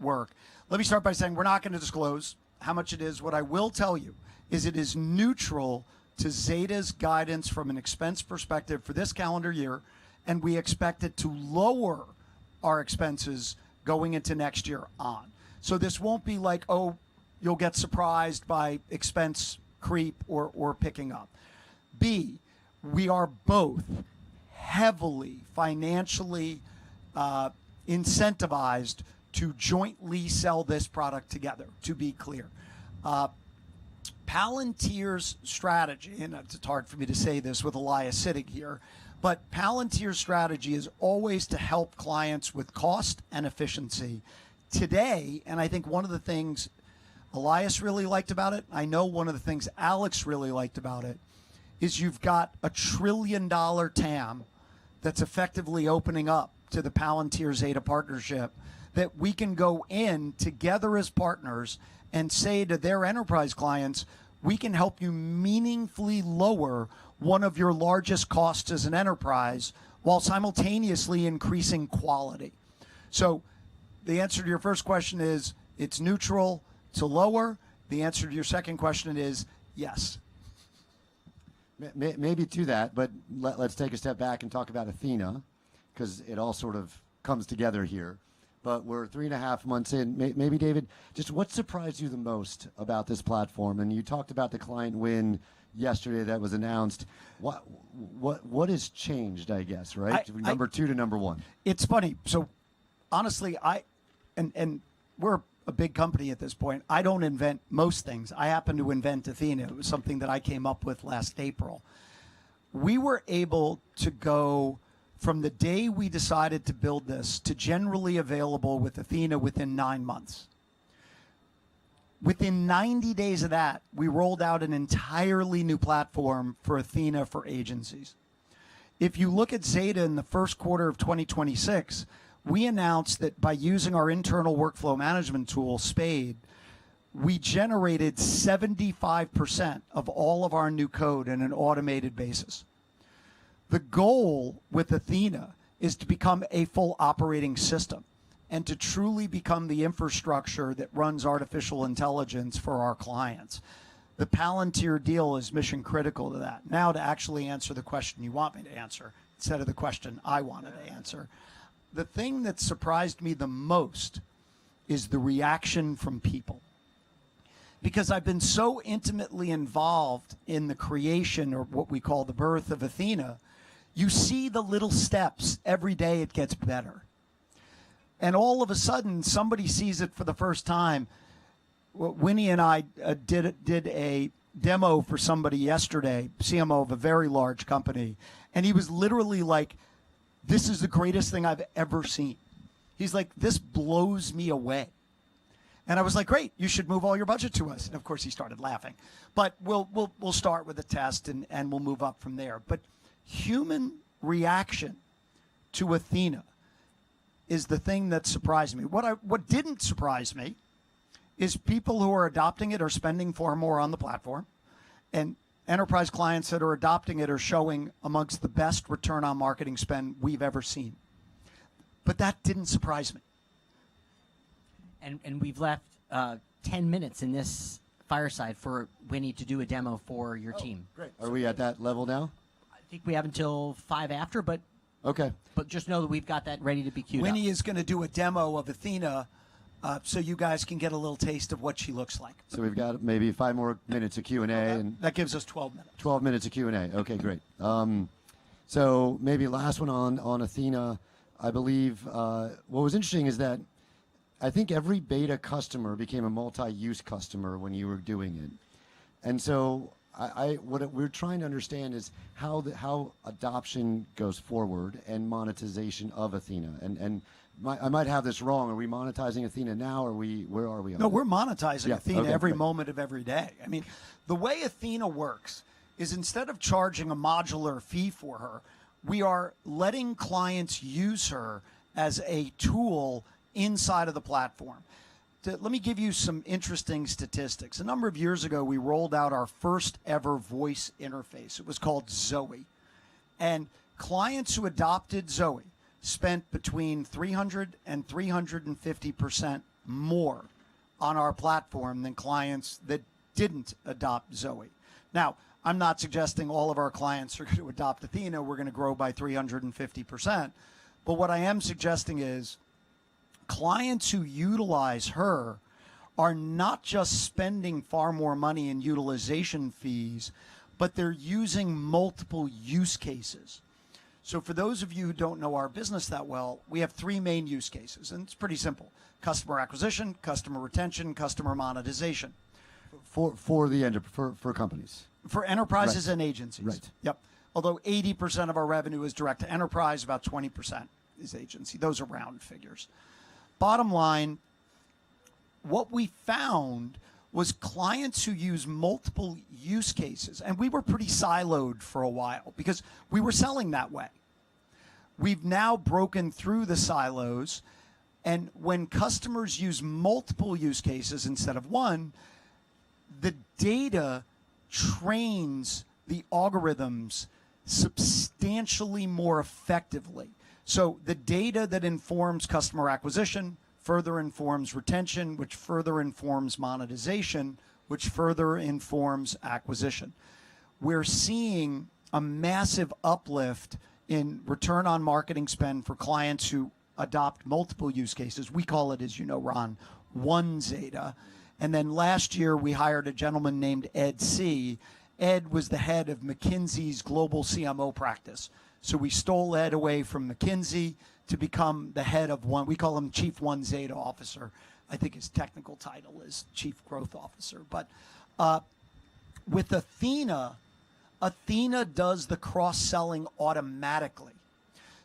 work? Let me start by saying we're not going to disclose how much it is. What I will tell you is it is neutral to Zeta's guidance from an expense perspective for this calendar year, and we expect it to lower our expenses going into next year on. So this won't be like, oh, you'll get surprised by expense creep or picking up. B, we are both heavily financially incentivized to jointly sell this product together, to be clear. Palantir's strategy, and it's hard for me to say this with Elias sitting here, but Palantir's strategy is always to help clients with cost and efficiency. Today, and I think one of the things Elias really liked about it, I know one of the things Alex really liked about it, is you've got a $1 trillion TAM that's effectively opening up to the Palantir Zeta partnership, that we can go in together as partners and say to their enterprise clients, we can help you meaningfully lower one of your largest costs as an enterprise while simultaneously increasing quality. So the answer to your first question is it's neutral to lower. The answer to your second question is yes. Maybe to that, but let's take a step back and talk about Athena, because it all sort of comes together here. But we're 3.5 months in. Maybe, David, just what surprised you the most about this platform? And you talked about the client win yesterday that was announced. What has changed, I guess, right? Number 2 to number 1. It's funny. So honestly, and we're a big company at this point. I don't invent most things. I happen to invent Athena. It was something that I came up with last April. We were able to go from the day we decided to build this to generally available with Athena within 9 months. Within 90 days of that, we rolled out an entirely new platform for Athena for agencies. If you look at Zeta in the first quarter of 2026, we announced that by using our internal workflow management tool, Spade, we generated 75% of all of our new code in an automated basis. The goal with Athena is to become a full operating system and to truly become the infrastructure that runs artificial intelligence for our clients. The Palantir deal is mission critical to that. Now, to actually answer the question you want me to answer instead of the question I wanted to answer, the thing that surprised me the most is the reaction from people. Because I've been so intimately involved in the creation, or what we call the birth of Athena, you see the little steps. Every day it gets better. And all of a sudden, somebody sees it for the first time. Winnie and I did a demo for somebody yesterday, CMO of a very large company, and he was literally like, this is the greatest thing I've ever seen. He's like, this blows me away. And I was like, great, you should move all your budget to us. And of course he started laughing. But we'll start with a test and we'll move up from there. But human reaction to Athena is the thing that surprised me. What didn't surprise me is people who are adopting it are spending far more on the platform. And enterprise clients that are adopting it are showing amongst the best return on marketing spend we've ever seen. But that didn't surprise me. And we've left 10 minutes in this fireside for Winnie to do a demo for your team. Great. Are we at that level now? I think we have until 5 after, but Okay. but just know that we've got that ready to be queued Winnie up. is going to do a demo of Athena so you guys can get a little taste of what she looks like. So we've got maybe 5 more minutes of Q&A and That gives us 12 minutes. 12 minutes of Q&A. Okay, great. So maybe last one on Athena. I believe what was interesting is that I think every beta customer became a multi-use customer when you were doing it. And so what we're trying to understand is how adoption goes forward and monetization of Athena. And I might have this wrong. Are we monetizing Athena now, or where are we on No, that? we're monetizing Athena okay, every great. moment of every day. I mean, the way Athena works is instead of charging a modular fee for her, we are letting clients use her as a tool inside of the platform. Let me give you some interesting statistics. A number of years ago, we rolled out our first ever voice interface. It was called Zoe. And clients who adopted Zoe spent between 300 and 350% more on our platform than clients that didn't adopt Zoe. Now, I'm not suggesting all of our clients are going to adopt Athena. We're going to grow by 350%. But what I am suggesting is clients who utilize her are not just spending far more money in utilization fees, but they're using multiple use cases. So for those of you who don't know our business that well, we have three main use cases, and it's pretty simple: customer acquisition, customer retention, customer monetization. For the end for companies. For enterprises Right. and agencies. Right. Yep. Although 80% of our revenue is direct to enterprise, about 20% is agency. Those are round figures. Bottom line, what we found was clients who use multiple use cases, and we were pretty siloed for a while because we were selling that way. We've now broken through the silos, and when customers use multiple use cases instead of one, the data trains the algorithms substantially more effectively. So the data that informs customer acquisition further informs retention, which further informs monetization, which further informs acquisition. We're seeing a massive uplift in return on marketing spend for clients who adopt multiple use cases. We call it, as you know, Ron, one Zeta. And then last year we hired a gentleman named Ed C. Ed was the head of McKinsey's global CMO practice. So we stole Ed away from McKinsey to become the head of one. We call him Chief One Zeta Officer. I think his technical title is Chief Growth Officer. But with Athena, Athena does the cross-selling automatically.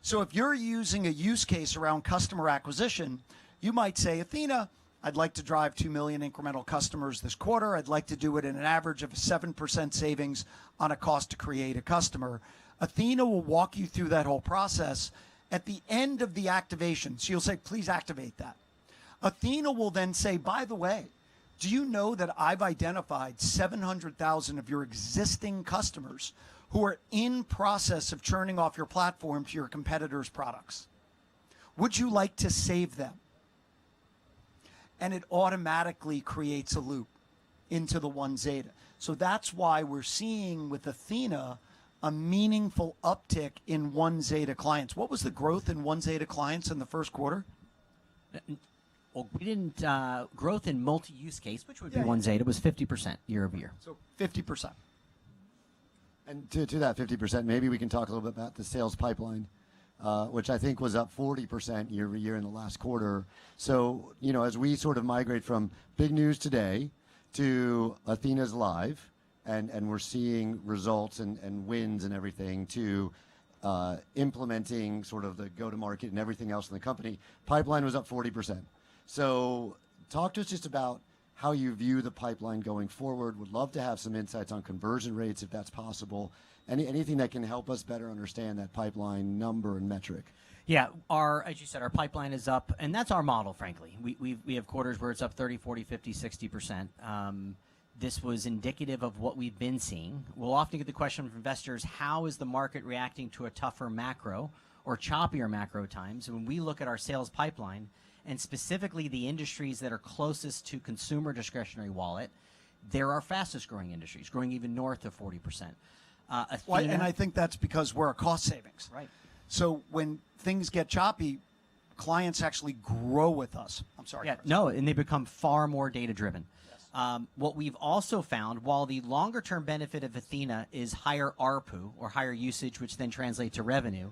So if you're using a use case around customer acquisition, you might say, Athena, I'd like to drive 2 million incremental customers this quarter. I'd like to do it in an average of 7% savings on a cost to create a customer. Athena will walk you through that whole process. At the end of the activation, so you'll say, please activate that. Athena will then say, by the way, do you know that I've identified 700,000 of your existing customers who are in process of churning off your platform to your competitors' products? Would you like to save them? And it automatically creates a loop into the One Zeta. So that's why we're seeing with Athena a meaningful uptick in One Zeta clients. What was the growth in One Zeta clients in the first quarter? Well, we didn't, growth in multi-use case, which would be One Zeta, was 50% year over year. So 50%. And to that 50%, maybe we can talk a little bit about the sales pipeline, which I think was up 40% year over year in the last quarter. So, you know, as we sort of migrate from big news today to Athena's live, and we're seeing results and wins and everything, to implementing sort of the go-to-market and everything else in the company, pipeline was up 40%. So talk to us just about how you view the pipeline going forward. Would love to have some insights on conversion rates, if that's possible. Anything that can help us better understand that pipeline number and metric. Yeah, as you said, our pipeline is up, and that's our model, frankly. We have quarters where it's up 30, 40, 50, 60%. This was indicative of what we've been seeing. We'll often get the question from investors, how is the market reacting to a tougher macro or choppier macro times? When we look at our sales pipeline, and specifically the industries that are closest to consumer discretionary wallet, they're our fastest growing industries, growing even north of 40%. Well, and I think that's because we're a cost savings. Right. So when things get choppy, clients actually grow with us. I'm sorry. Yeah, Chris. no, and they become far more data driven. What we've also found, while the longer term benefit of Athena is higher ARPU, or higher usage, which then translates to revenue,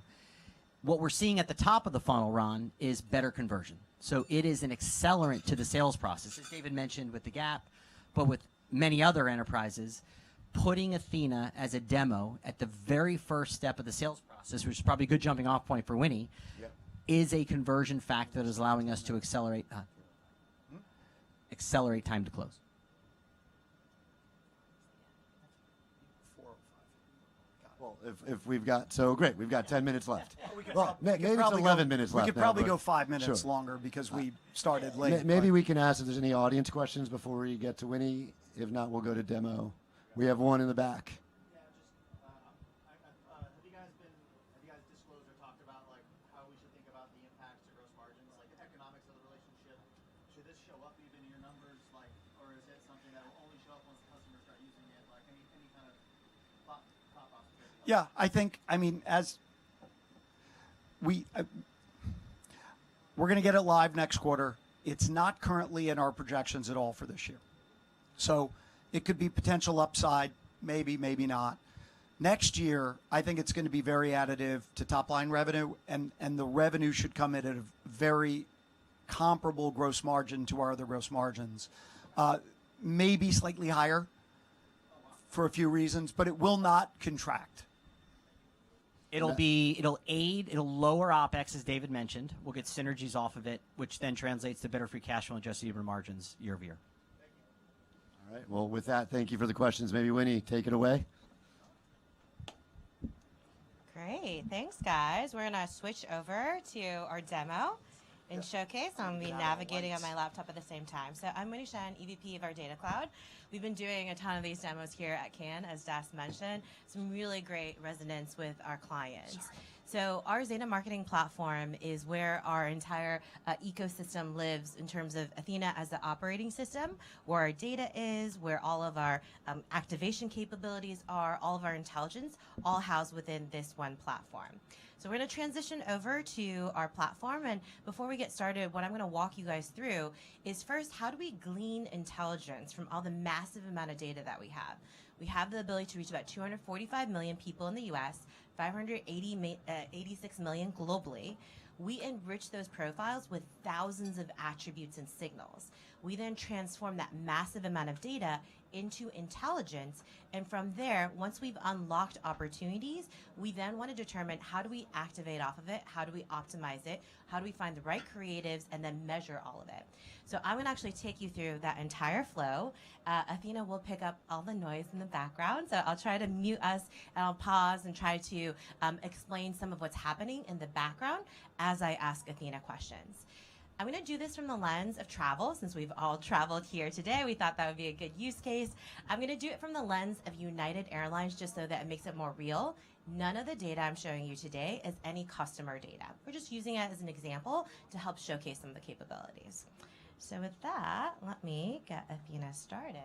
what we're seeing at the top of the funnel, Ron, is better conversion. So it is an accelerant to the sales process, as David mentioned with the Gap, but with many other enterprises. Putting Athena as a demo at the very first step of the sales process, which is probably a good jumping off point for Winnie, is a conversion factor that is allowing us to accelerate time to close. Well, if we've got, so great, we've got 10 minutes left. Well, We could maybe it's probably 11 minutes left. We could now, probably but- go 5 minutes Sure. longer because we started late. Maybe but- we can ask if there's any audience questions before we get to Winnie. If not, we'll go to demo. We have one in the back. Have you guys this show up even in your numbers, like, or is it something that will only show up once customers start using it? Like any kind of thought process there? Yeah, I think, I mean, as we're going to get it live next quarter. It's not currently in our projections at all for this year. So it could be potential upside, maybe, maybe not. Next year, I think it's going to be very additive to top line revenue, and the revenue should come in at a very comparable gross margin to our other gross margins. Maybe slightly higher for a few reasons, but it will not contract. It'll lower OpEx, as David mentioned. We'll get synergies off of it, which then translates to better free cash flow and adjusted EBITDA margins year over year. All right. Well, with that, thank you for the questions. Maybe Winnie, take it away. Great. Thanks, guys. We're going to switch over to our demo and showcase. I'm going to be navigating on my laptop at the same time. So I'm Winnie Shen, EVP of our Data Cloud. We've been doing a ton of these demos here at Cannes, as Das mentioned. Some really great resonance with our clients. So our Zeta marketing platform is where our entire ecosystem lives in terms of Athena as the operating system, where our data is, where all of our activation capabilities are, all of our intelligence, all housed within this one platform. So we're going to transition over to our platform. And before we get started, what I'm going to walk you guys through is first, how do we glean intelligence from all the massive amount of data that we have? We have the ability to reach about 245 million people in the US, 586 million globally. We enrich those profiles with thousands of attributes and signals. We then transform that massive amount of data into intelligence. And from there, once we've unlocked opportunities, we then want to determine how do we activate off of it? How do we optimize it? How do we find the right creatives and then measure all of it? So I'm going to actually take you through that entire flow. Athena will pick up all the noise in the background. So I'll try to mute us and I'll pause and try to explain some of what's happening in the background as I ask Athena questions. I'm going to do this from the lens of travel. Since we've all traveled here today, we thought that would be a good use case. I'm going to do it from the lens of United Airlines just so that it makes it more real. None of the data I'm showing you today is any customer data. We're just using it as an example to help showcase some of the capabilities. So with that, let me get Athena started.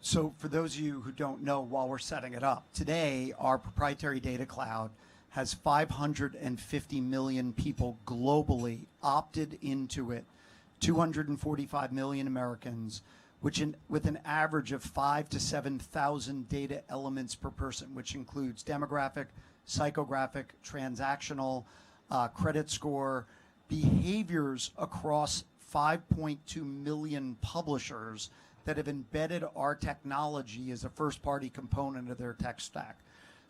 So for those of you who don't know, while we're setting it up, today our proprietary data cloud has 550 million people globally opted into it, 245 million Americans, with an average of 5,000 to 7,000 data elements per person, which includes demographic, psychographic, transactional, credit score, behaviors across 5.2 million publishers that have embedded our technology as a first-party component of their tech stack.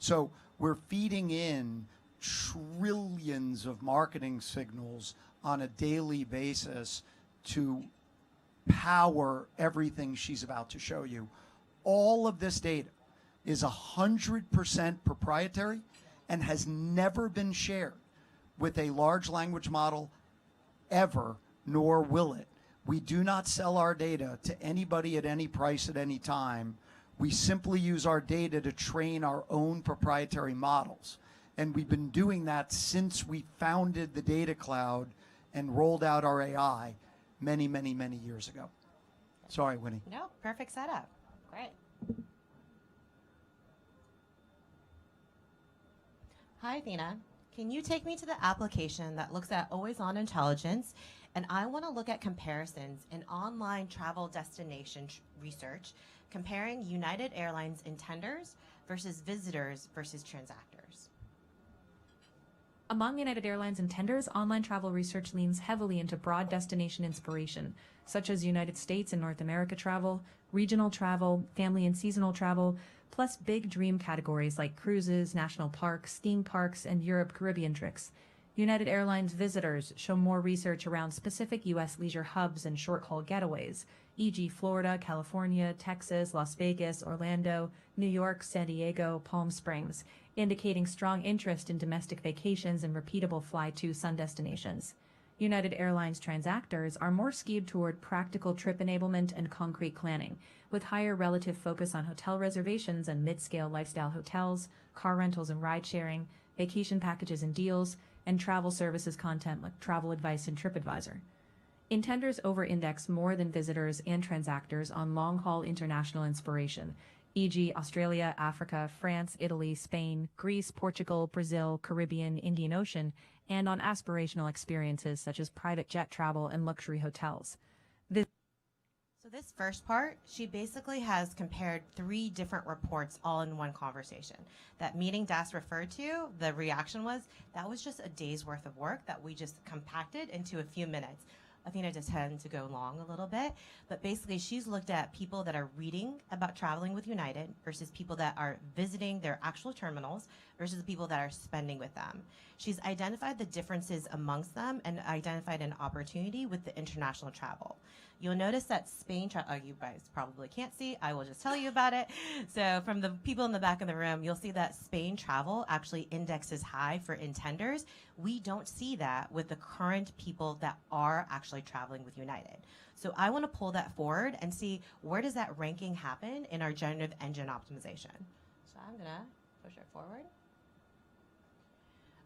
So we're feeding in trillions of marketing signals on a daily basis to power everything she's about to show you. All of this data is 100% proprietary and has never been shared with a large language model ever, nor will it. We do not sell our data to anybody at any price at any time. We simply use our data to train our own proprietary models. And we've been doing that since we founded the data cloud and rolled out our AI many, many, many years ago. Sorry, Winnie. No, perfect setup. Great. Hi, Athena. Can you take me to the application that looks at always-on intelligence? And I want to look at comparisons in online travel destination research, comparing United Airlines intenders versus visitors versus transactors. Among United Airlines intenders, online travel research leans heavily into broad destination inspiration, such as United States and North America travel, regional travel, family and seasonal travel, plus big dream categories like cruises, national parks, theme parks, and Europe-Caribbean trips. United Airlines visitors show more research around specific U.S. leisure hubs and short-haul getaways. e.g., Florida, California, Texas, Las Vegas, Orlando, New York, San Diego, Palm Springs, indicating strong interest in domestic vacations and repeatable fly-to sun destinations. United Airlines transactors are more skewed toward practical trip enablement and concrete planning, with higher relative focus on hotel reservations and mid-scale lifestyle hotels, car rentals and ride-sharing, vacation packages and deals, and travel services content like travel advice and TripAdvisor. Intenders over-index more than visitors and transactors on long-haul international inspiration, e.g. Australia, Africa, France, Italy, Spain, Greece, Portugal, Brazil, Caribbean, Indian Ocean, and on aspirational experiences such as private jet travel and luxury hotels. So this first part, she basically has compared 3 different reports all in one conversation. That meeting Das referred to, the reaction was, that was just a day's worth of work that we just compacted into a few minutes. Athena just tends to go long a little bit, but basically she's looked at people that are reading about traveling with United versus people that are visiting their actual terminals versus the people that are spending with them. She's identified the differences amongst them and identified an opportunity with the international travel. You'll notice that Spain, you guys probably can't see, I will just tell you about it. So from the people in the back of the room, you'll see that Spain travel actually indexes high for intenders. We don't see that with the current people that are actually traveling with United. So I want to pull that forward and see where does that ranking happen in our generative engine optimization. So I'm going to push it forward.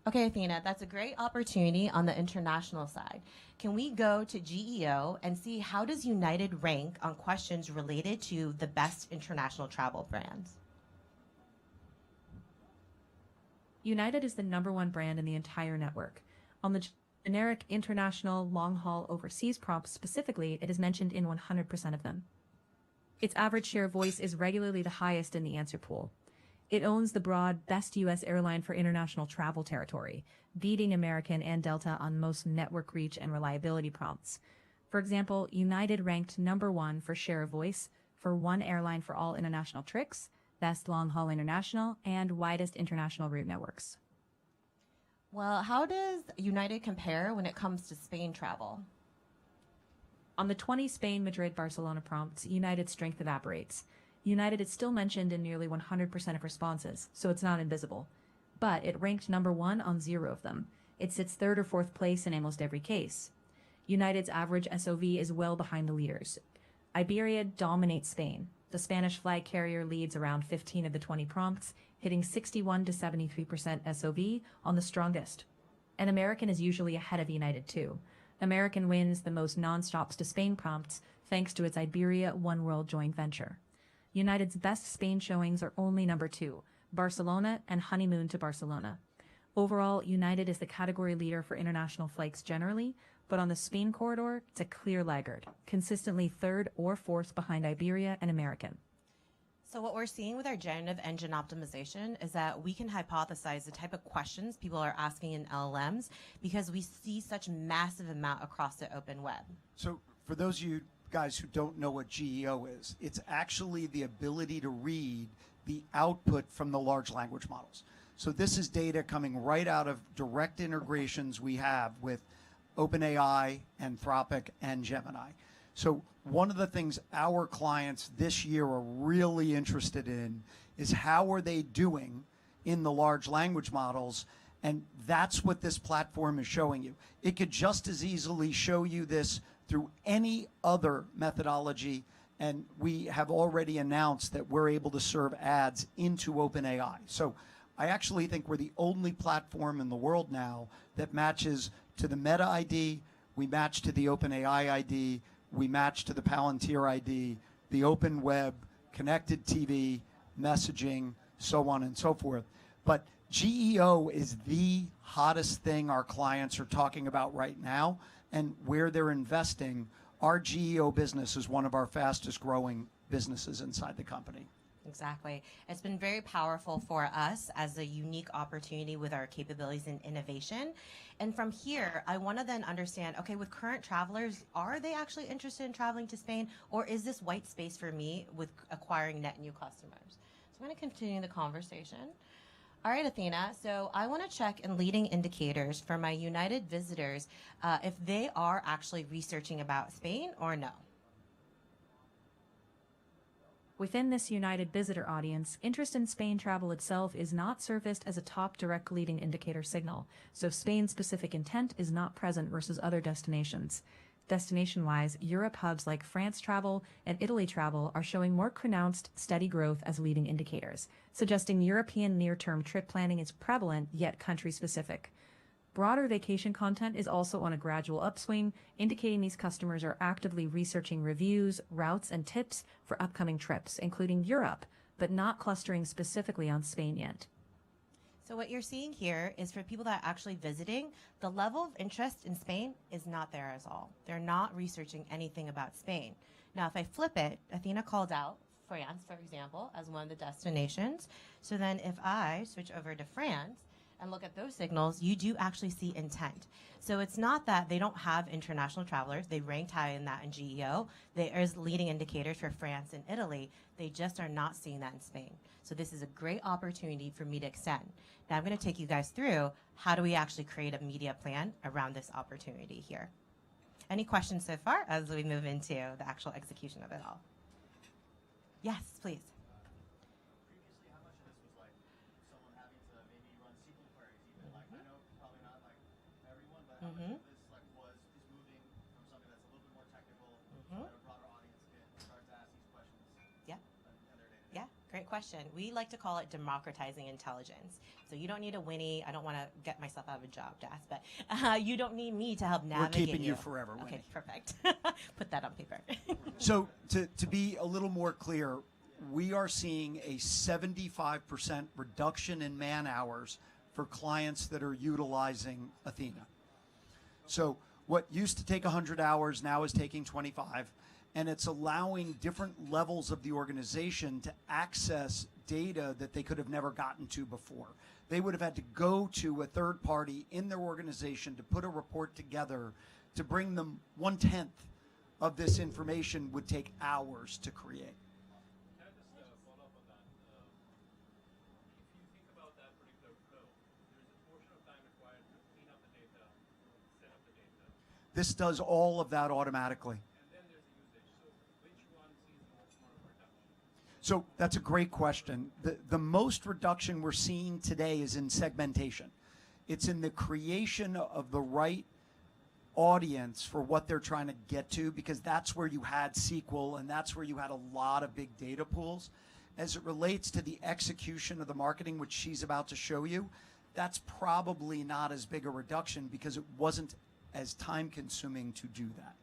Okay, Athena, that's a great opportunity on the international side. Can we go to GEO and see how does United rank on questions related to the best international travel brands? United is the #1 brand in the entire network. On the generic international, long-haul, overseas prompts specifically, it is mentioned in 100% of them. Its average share of voice is regularly the highest in the answer pool. It owns the broad Best U.S. Airline for International Travel territory, beating American and Delta on most network reach and reliability prompts. For example, United ranked #1 for share of voice for One Airline for All International Tricks, Best Long-Haul International, and Widest International Route Networks. Well, how does United compare when it comes to Spain travel? On the 20 Spain, Madrid, Barcelona prompts, United's strength evaporates. United is still mentioned in nearly 100% of responses, so it's not invisible. But it ranked #1 on 0 of them. It sits 3rd or 4th place in almost every case. United's average SOV is well behind the leaders. Iberia dominates Spain. The Spanish flag carrier leads around 15 of the 20 prompts, hitting 61 to 73% SOV on the strongest. And American is usually ahead of United too. American wins the most non-stops to Spain prompts thanks to its Iberia One World joint venture. United's best Spain showings are only #2, Barcelona and Honeymoon to Barcelona. Overall, United is the category leader for international flights generally, but on the Spain corridor, it's a clear laggard, consistently 3rd or 4th behind Iberia and American. So what we're seeing with our generative engine optimization is that we can hypothesize the type of questions people are asking in LLMs because we see such massive amount across the open web. So for those of you guys who don't know what GEO is, it's actually the ability to read the output from the large language models. So this is data coming right out of direct integrations we have with OpenAI, Anthropic, and Gemini. So one of the things our clients this year are really interested in is how are they doing in the large language models, and that's what this platform is showing you. It could just as easily show you this through any other methodology, and we have already announced that we're able to serve ads into OpenAI. So I actually think we're the only platform in the world now that matches to the Meta ID, we match to the OpenAI ID, we match to the Palantir ID, the open web, connected TV, messaging, so on and so forth. But GEO is the hottest thing our clients are talking about right now, and where they're investing. Our GEO business is one of our fastest growing businesses inside the company. Exactly. It's been very powerful for us as a unique opportunity with our capabilities in innovation. And from here, I want to then understand, okay, with current travelers, are they actually interested in traveling to Spain, or is this white space for me with acquiring net new customers? So I'm going to continue the conversation. All right, Athena, so I want to check in leading indicators for my United visitors if they are actually researching about Spain or no. Within this united visitor audience, interest in Spain travel itself is not surfaced as a top direct leading indicator signal, so Spain-specific intent is not present versus other destinations. Destination-wise, Europe hubs like France travel and Italy travel are showing more pronounced, steady growth as leading indicators, suggesting European near-term trip planning is prevalent yet country-specific. Broader vacation content is also on a gradual upswing, indicating these customers are actively researching reviews, routes, and tips for upcoming trips, including Europe, but not clustering specifically on Spain yet. So what you're seeing here is for people that are actually visiting, the level of interest in Spain is not there at all. They're not researching anything about Spain. Now, if I flip it, Athena called out France, for example, as one of the destinations. So then if I switch over to France and look at those signals, you do actually see intent. So it's not that they don't have international travelers. They ranked high in that in GEO. There's leading indicators for France and Italy. They just are not seeing that in Spain. So this is a great opportunity for me to extend. Now I'm going to take you guys through how do we actually create a media plan around this opportunity here. Any questions so far as we move into the actual execution of it all? Yes, please. Previously, how much of this was like someone having to maybe run SQL queries even? Like, I know probably not like everyone, but how much of this like is moving from something that's a little bit more technical so that a broader audience can start to ask these questions? Yeah. In their day-to-day? Yeah, great question. We like to call it democratizing intelligence. So you don't need a Winnie. I don't want to get myself out of a job, Das, but you don't need me to help navigate. We're keeping you forever, Okay, Winnie. perfect. Put that on paper. So to be a little more clear, we are seeing a 75% reduction in man hours for clients that are utilizing Athena. So what used to take 100 hours now is taking 25, and it's allowing different levels of the organization to access data that they could have never gotten to before. They would have had to go to a third party in their organization to put a report together. To bring them 1/10 of this information would take hours to create. Can I just follow up on that? If you think about that particular flow, there is a portion of time required to clean up the data, set up the data, This does all of that automatically. and then there's a usage. So which one sees the most amount of reduction? So that's a great question. The most reduction we're seeing today is in segmentation. It's in the creation of the right audience for what they're trying to get to, because that's where you had SQL and that's where you had a lot of big data pools. As it relates to the execution of the marketing, which she's about to show you, that's probably not as big a reduction because it wasn't as time consuming to do that.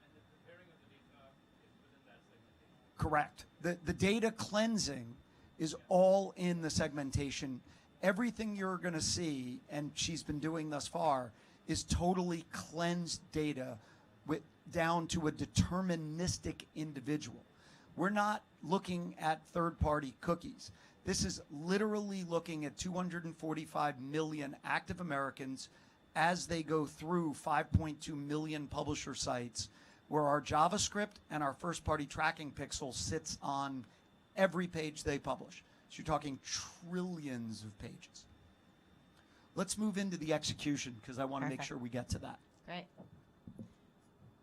And the preparing of the data is within that segmentation. Correct. The data cleansing is all in the segmentation. Everything you're going to see, and she's been doing thus far, is totally cleansed data down to a deterministic individual. We're not looking at third-party cookies. This is literally looking at 245 million active Americans as they go through 5.2 million publisher sites, where our JavaScript and our first-party tracking pixel sits on every page they publish. So you're talking trillions of pages. Let's move into the execution because I want to make Perfect. sure we get to that. Great.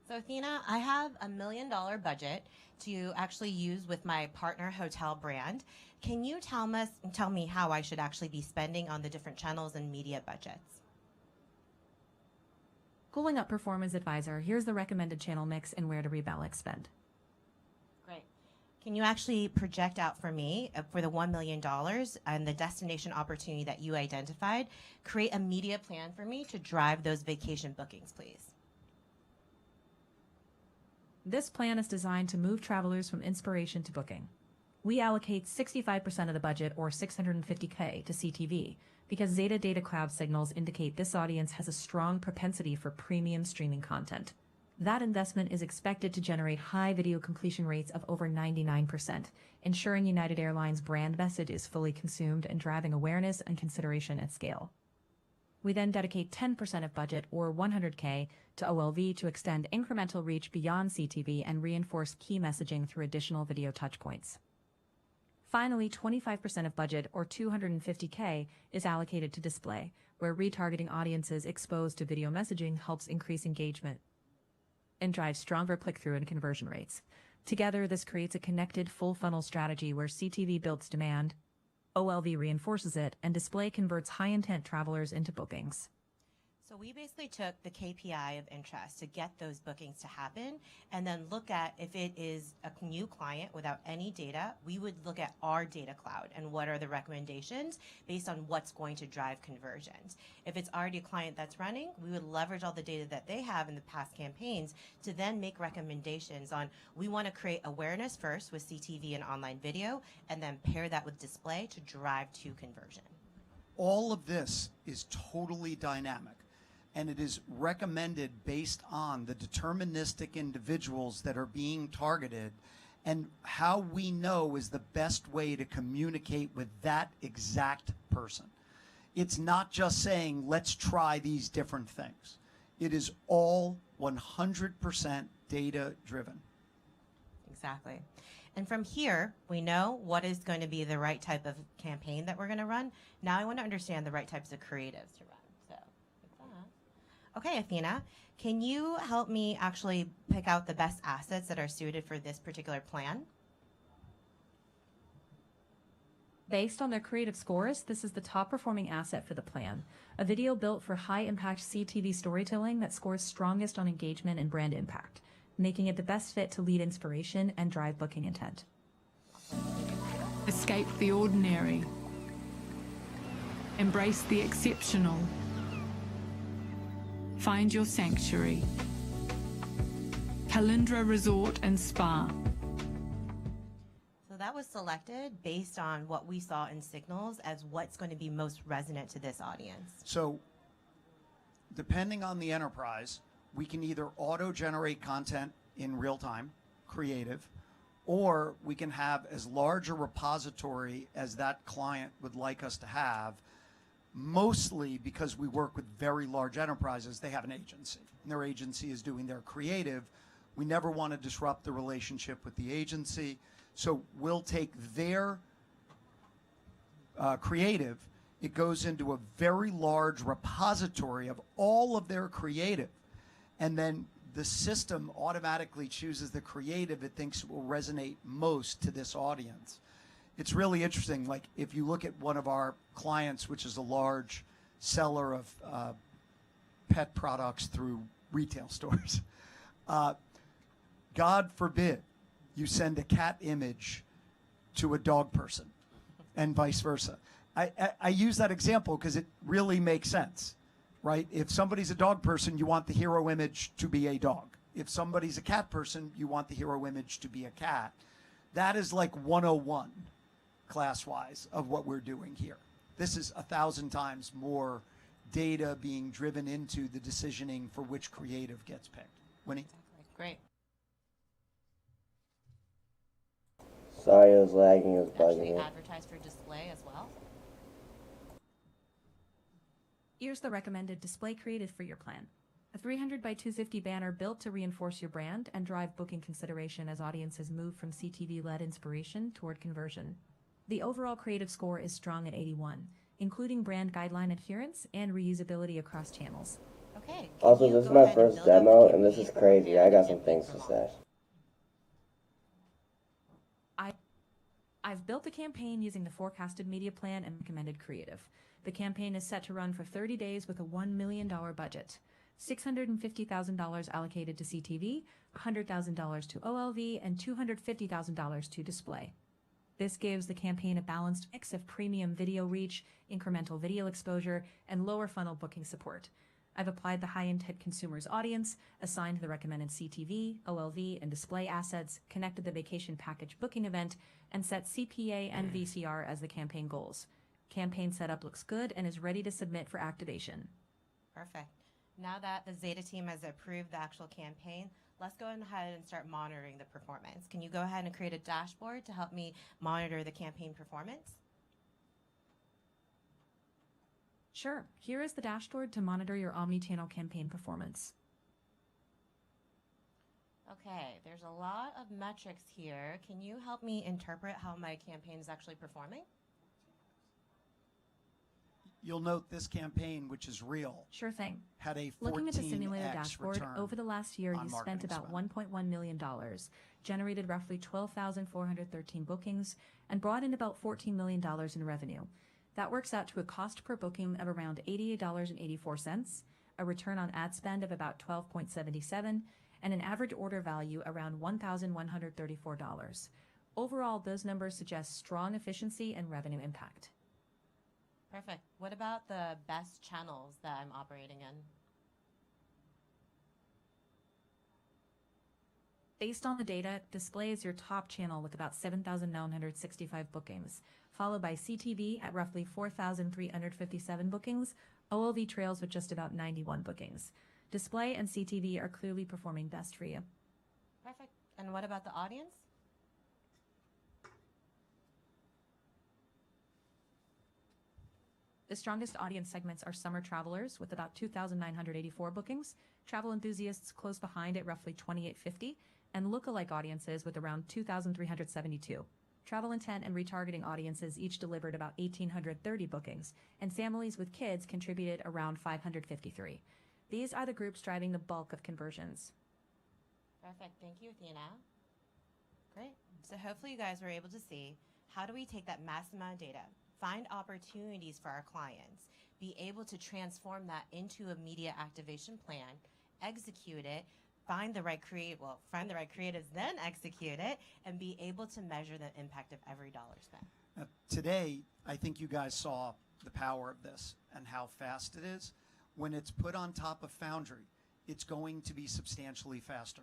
So Athena, I have $1 million budget to actually use with my partner hotel brand. Can you tell me how I should actually be spending on the different channels and media budgets? Pulling up Performance Advisor, here's the recommended channel mix and where to rebalance spend. Great. Can you actually project out for me for the $1 million and the destination opportunity that you identified, create a media plan for me to drive those vacation bookings, please? This plan is designed to move travelers from inspiration to booking. We allocate 65% of the budget, or $650K, to CTV because Zeta Data Cloud signals indicate this audience has a strong propensity for premium streaming content. That investment is expected to generate high video completion rates of over 99%, ensuring United Airlines' brand message is fully consumed and driving awareness and consideration at scale. We then dedicate 10% of budget, or $100K, to OLV to extend incremental reach beyond CTV and reinforce key messaging through additional video touchpoints. Finally, 25% of budget, or $250K, is allocated to display, where retargeting audiences exposed to video messaging helps increase engagement and drive stronger click-through and conversion rates. Together, this creates a connected full funnel strategy where CTV builds demand, OLV reinforces it, and display converts high intent travelers into bookings. So we basically took the KPI of interest to get those bookings to happen, and then look at if it is a new client without any data, we would look at our data cloud and what are the recommendations based on what's going to drive conversions. If it's already a client that's running, we would leverage all the data that they have in the past campaigns to then make recommendations on, we want to create awareness first with CTV and online video, and then pair that with display to drive to conversion. All of this is totally dynamic, and it is recommended based on the deterministic individuals that are being targeted and how we know is the best way to communicate with that exact person. It's not just saying, let's try these different things. It is all 100% data driven. Exactly. And from here, we know what is going to be the right type of campaign that we're going to run. Now I want to understand the right types of creatives to run. So, like that. Okay, Athena, can you help me actually pick out the best assets that are suited for this particular plan? Based on their creative scores, this is the top performing asset for the plan. A video built for high impact CTV storytelling that scores strongest on engagement and brand impact, making it the best fit to lead inspiration and drive booking intent. Escape the ordinary. Embrace the exceptional. Find your sanctuary. Calindra Resort and Spa. So that was selected based on what we saw in signals as what's going to be most resonant to this audience. So depending on the enterprise, we can either auto-generate content in real time, creative, or we can have as large a repository as that client would like us to have. Mostly because we work with very large enterprises, they have an agency, and their agency is doing their creative. We never want to disrupt the relationship with the agency, so we'll take their creative, it goes into a very large repository of all of their creative, and then the system automatically chooses the creative it thinks will resonate most to this audience. It's really interesting. Like if you look at one of our clients, which is a large seller of pet products through retail stores, God forbid you send a cat image to a dog person and vice versa. I use that example because it really makes sense, right? If somebody's a dog person, you want the hero image to be a dog. If somebody's a cat person, you want the hero image to be a cat. That is like 101 class-wise of what we're doing here. This is 1,000 times more data being driven into the decisioning for which creative gets picked. Winnie? Exactly. Great. Sorry, it was lagging. It was bugging Actually me. advertise for display as well. Here's the recommended display creative for your plan. A 300 by 250 banner built to reinforce your brand and drive booking consideration as audiences move from CTV-led inspiration toward conversion. The overall creative score is strong at 81, including brand guideline adherence and reusability across channels. Okay. Also, can you this is go my ahead and first build up the demo, and this campaign is for crazy. their I got some campaign things to for say. launch? I've built the campaign using the forecasted media plan and recommended creative. The campaign is set to run for 30 days with a $1 million budget. $650,000 allocated to CTV, $100,000 to OLV, and $250,000 to display. This gives the campaign a balanced mix of premium video reach, incremental video exposure, and lower funnel booking support. I've applied the high-intent consumers audience, assigned the recommended CTV, OLV, and display assets, connected the vacation package booking event, and set CPA and VCR as the campaign goals. Campaign setup looks good and is ready to submit for activation. Perfect. Now that the Zeta team has approved the actual campaign, let's go ahead and start monitoring the performance. Can you go ahead and create a dashboard to help me monitor the campaign performance? Sure, here is the dashboard to monitor your omni-channel campaign performance. Okay, there's a lot of metrics here. Can you help me interpret how my campaign is actually performing? You'll note this campaign, which is real, Sure thing. had a 14x Looking at the simulator return dashboard, over the last year on you spent marketing about spend. $1.1 million. generated roughly 12,413 bookings, and brought in about $14 million in revenue. That works out to a cost per booking of around $88.84, a return on ad spend of about 12.77, and an average order value around $1,134. Overall, those numbers suggest strong efficiency and revenue impact. Perfect. What about the best channels that I'm operating in? Based on the data, display is your top channel with about 7,965 bookings, followed by CTV at roughly 4,357 bookings. OLV trails with just about 91 bookings. Display and CTV are clearly performing best for you. Perfect. And what about the audience? The strongest audience segments are summer travelers with about 2,984 bookings, travel enthusiasts close behind at roughly 2,850, and lookalike audiences with around 2,372. Travel intent and retargeting audiences each delivered about 1,830 bookings, and families with kids contributed around 553. These are the groups driving the bulk of conversions. Perfect. Thank you, Athena. Great. So hopefully you guys were able to see how do we take that massive amount of data, find opportunities for our clients, be able to transform that into a media activation plan, execute it, find the right creatives, then execute it, and be able to measure the impact of every dollar spent. Now, today, I think you guys saw the power of this and how fast it is. When it's put on top of Foundry, it's going to be substantially faster.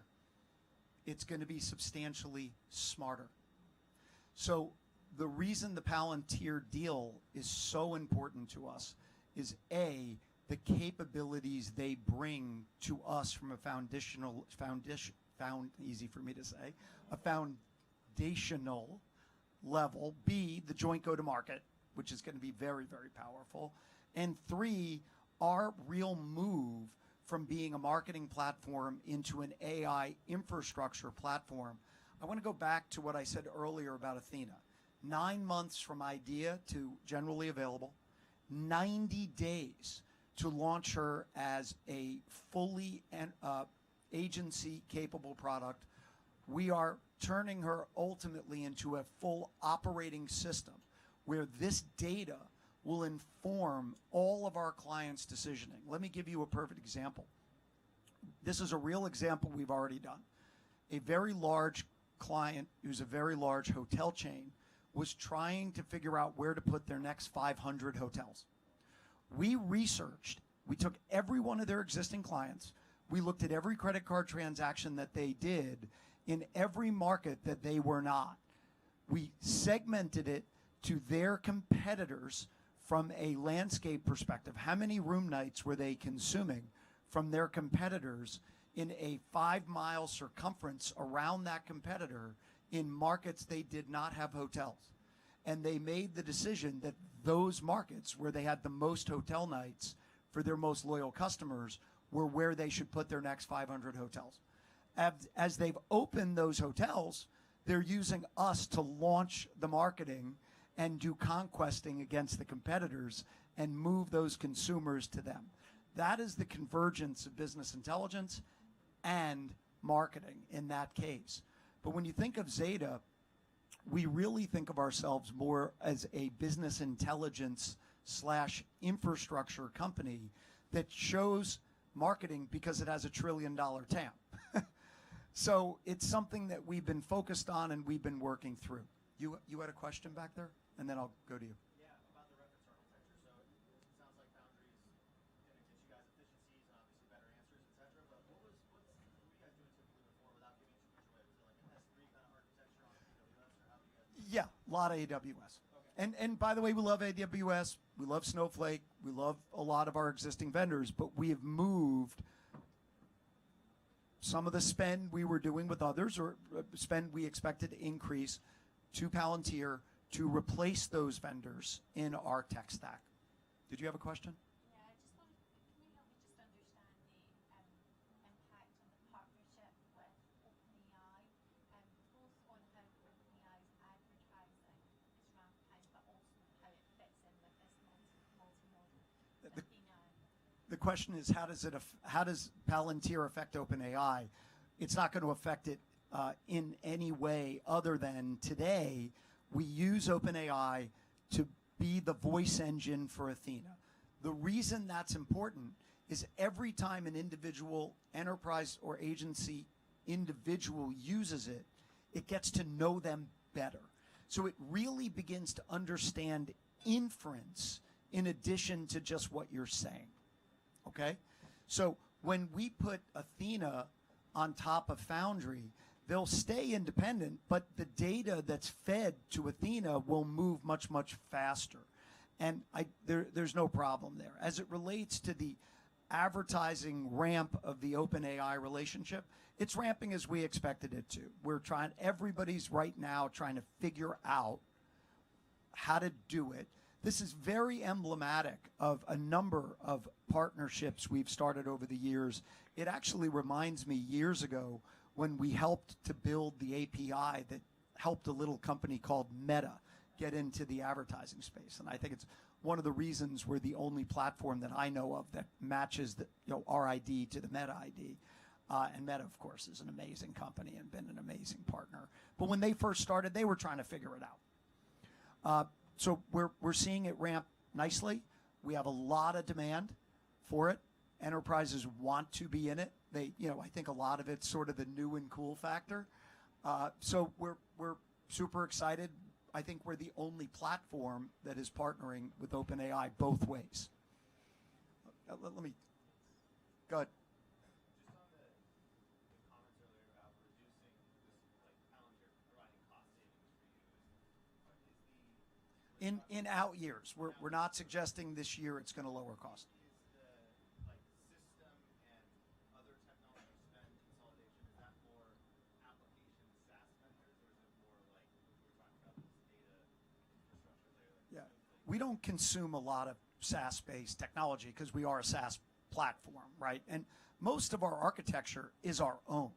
It's going to be substantially smarter. So the reason the Palantir deal is so important to us is A, the capabilities they bring to us from a foundational level. B, the joint go-to-market, which is going to be very, very powerful. And 3, our real move from being a marketing platform into an AI infrastructure platform. I want to go back to what I said earlier about Athena. 9 months from idea to generally available, 90 days to launch her as a fully agency-capable product. We are turning her ultimately into a full operating system where this data will inform all of our clients' decisioning. Let me give you a perfect example. This is a real example we've already done. A very large client who's a very large hotel chain was trying to figure out where to put their next 500 hotels. We researched, we took every one of their existing clients, we looked at every credit card transaction that they did in every market that they were not. We segmented it to their competitors from a landscape perspective. How many room nights were they consuming from their competitors in a 5-mile circumference around that competitor in markets they did not have hotels? And they made the decision that those markets where they had the most hotel nights for their most loyal customers were where they should put their next 500 hotels. As they've opened those hotels, they're using us to launch the marketing and do conquesting against the competitors and move those consumers to them. That is the convergence of business intelligence and marketing in that case. But when you think of Zeta, we really think of ourselves more as a business intelligence / infrastructure company that shows marketing because it has $1 trillion TAM. So it's something that we've been focused on and we've been working through. You had a question back there, and then I'll go to you. Yeah, about the reference architecture. So it sounds like Foundry is going to get you guys efficiencies and obviously better answers, et cetera. But what were you guys doing typically before without giving too much away? Was it like an S3 kind of architecture on AWS, or how do you guys? Yeah, a lot of AWS. Okay. And by the way, we love AWS. We love Snowflake. We love a lot of our existing vendors, but we have moved some of the spend we were doing with others, or spend we expected to increase, to Palantir to replace those vendors in our tech stack. Did you have a question? Yeah, I just wanted, can you help me just understand the impact on the partnership with OpenAI, both on how OpenAI's advertising is rampant, but also how it fits in with this multi-modal Athena? The question is, how does Palantir affect OpenAI? It's not going to affect it in any way other than today we use OpenAI to be the voice engine for Athena. The reason that's important is every time an individual enterprise or agency individual uses it, it gets to know them better. So it really begins to understand inference in addition to just what you're saying. Okay? So when we put Athena on top of Foundry, they'll stay independent, but the data that's fed to Athena will move much, much faster. And there's no problem there. As it relates to the advertising ramp of the OpenAI relationship, it's ramping as we expected it to. Everybody's right now trying to figure out how to do it. This is very emblematic of a number of partnerships we've started over the years. It actually reminds me years ago when we helped to build the API that helped a little company called Meta get into the advertising space. And I think it's one of the reasons we're the only platform that I know of that matches the, our ID to the Meta ID. And Meta, of course, is an amazing company and been an amazing partner. But when they first started, they were trying to figure it out. So we're seeing it ramp nicely. We have a lot of demand for it. Enterprises want to be in it. They, I think a lot of it's sort of the new and cool factor. So we're super excited. I think we're the only platform that is partnering with OpenAI both ways. Let me go ahead. Just on the comments earlier about reducing this, like Palantir providing cost savings for you, In out years, we're not suggesting this year it's going to lower cost. is the like system and other technology spend consolidation, is that more application SaaS vendors, or is it more like we're talking about this data infrastructure layer? Yeah, we don't consume a lot of SaaS-based technology because we are a SaaS platform, right? And most of our architecture is our own.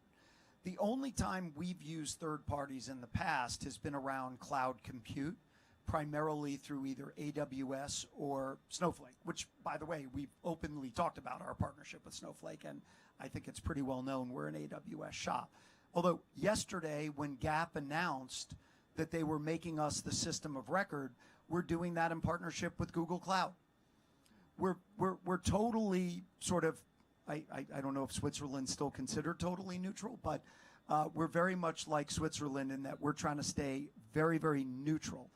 The only time we've used third parties in the past has been around cloud compute, primarily through either AWS or Snowflake, which, by the way, we've openly talked about our partnership with Snowflake, and I think it's pretty well known we're an AWS shop. Although yesterday, when Gap announced that they were making us the system of record, we're doing that in partnership with Google Cloud. We're totally sort of, I don't know if Switzerland's still considered totally neutral, but we're very much like Switzerland in that we're trying to stay very, very neutral.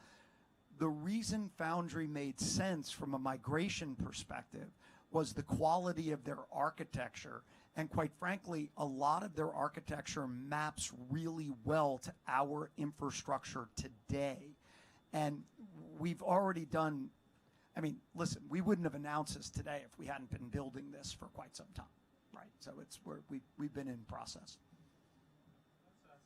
The reason Foundry made sense from a migration perspective was the quality of their architecture. And quite frankly, a lot of their architecture maps really well to our infrastructure today. And we've already done, I mean, listen, we wouldn't have announced this today if we hadn't been building this for quite some time, right? So we've been in process. Let's ask,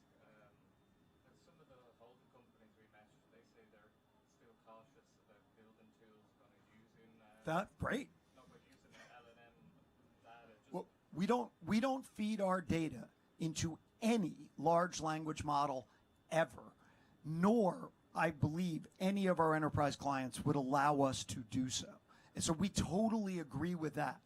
and some of the holding companies we mentioned, they say they're still cautious about building tools, going to using Great. not going using the LLM data. Just Well, we don't feed our data into any large language model ever, nor I believe any of our enterprise clients would allow us to do so. And so we totally agree with that.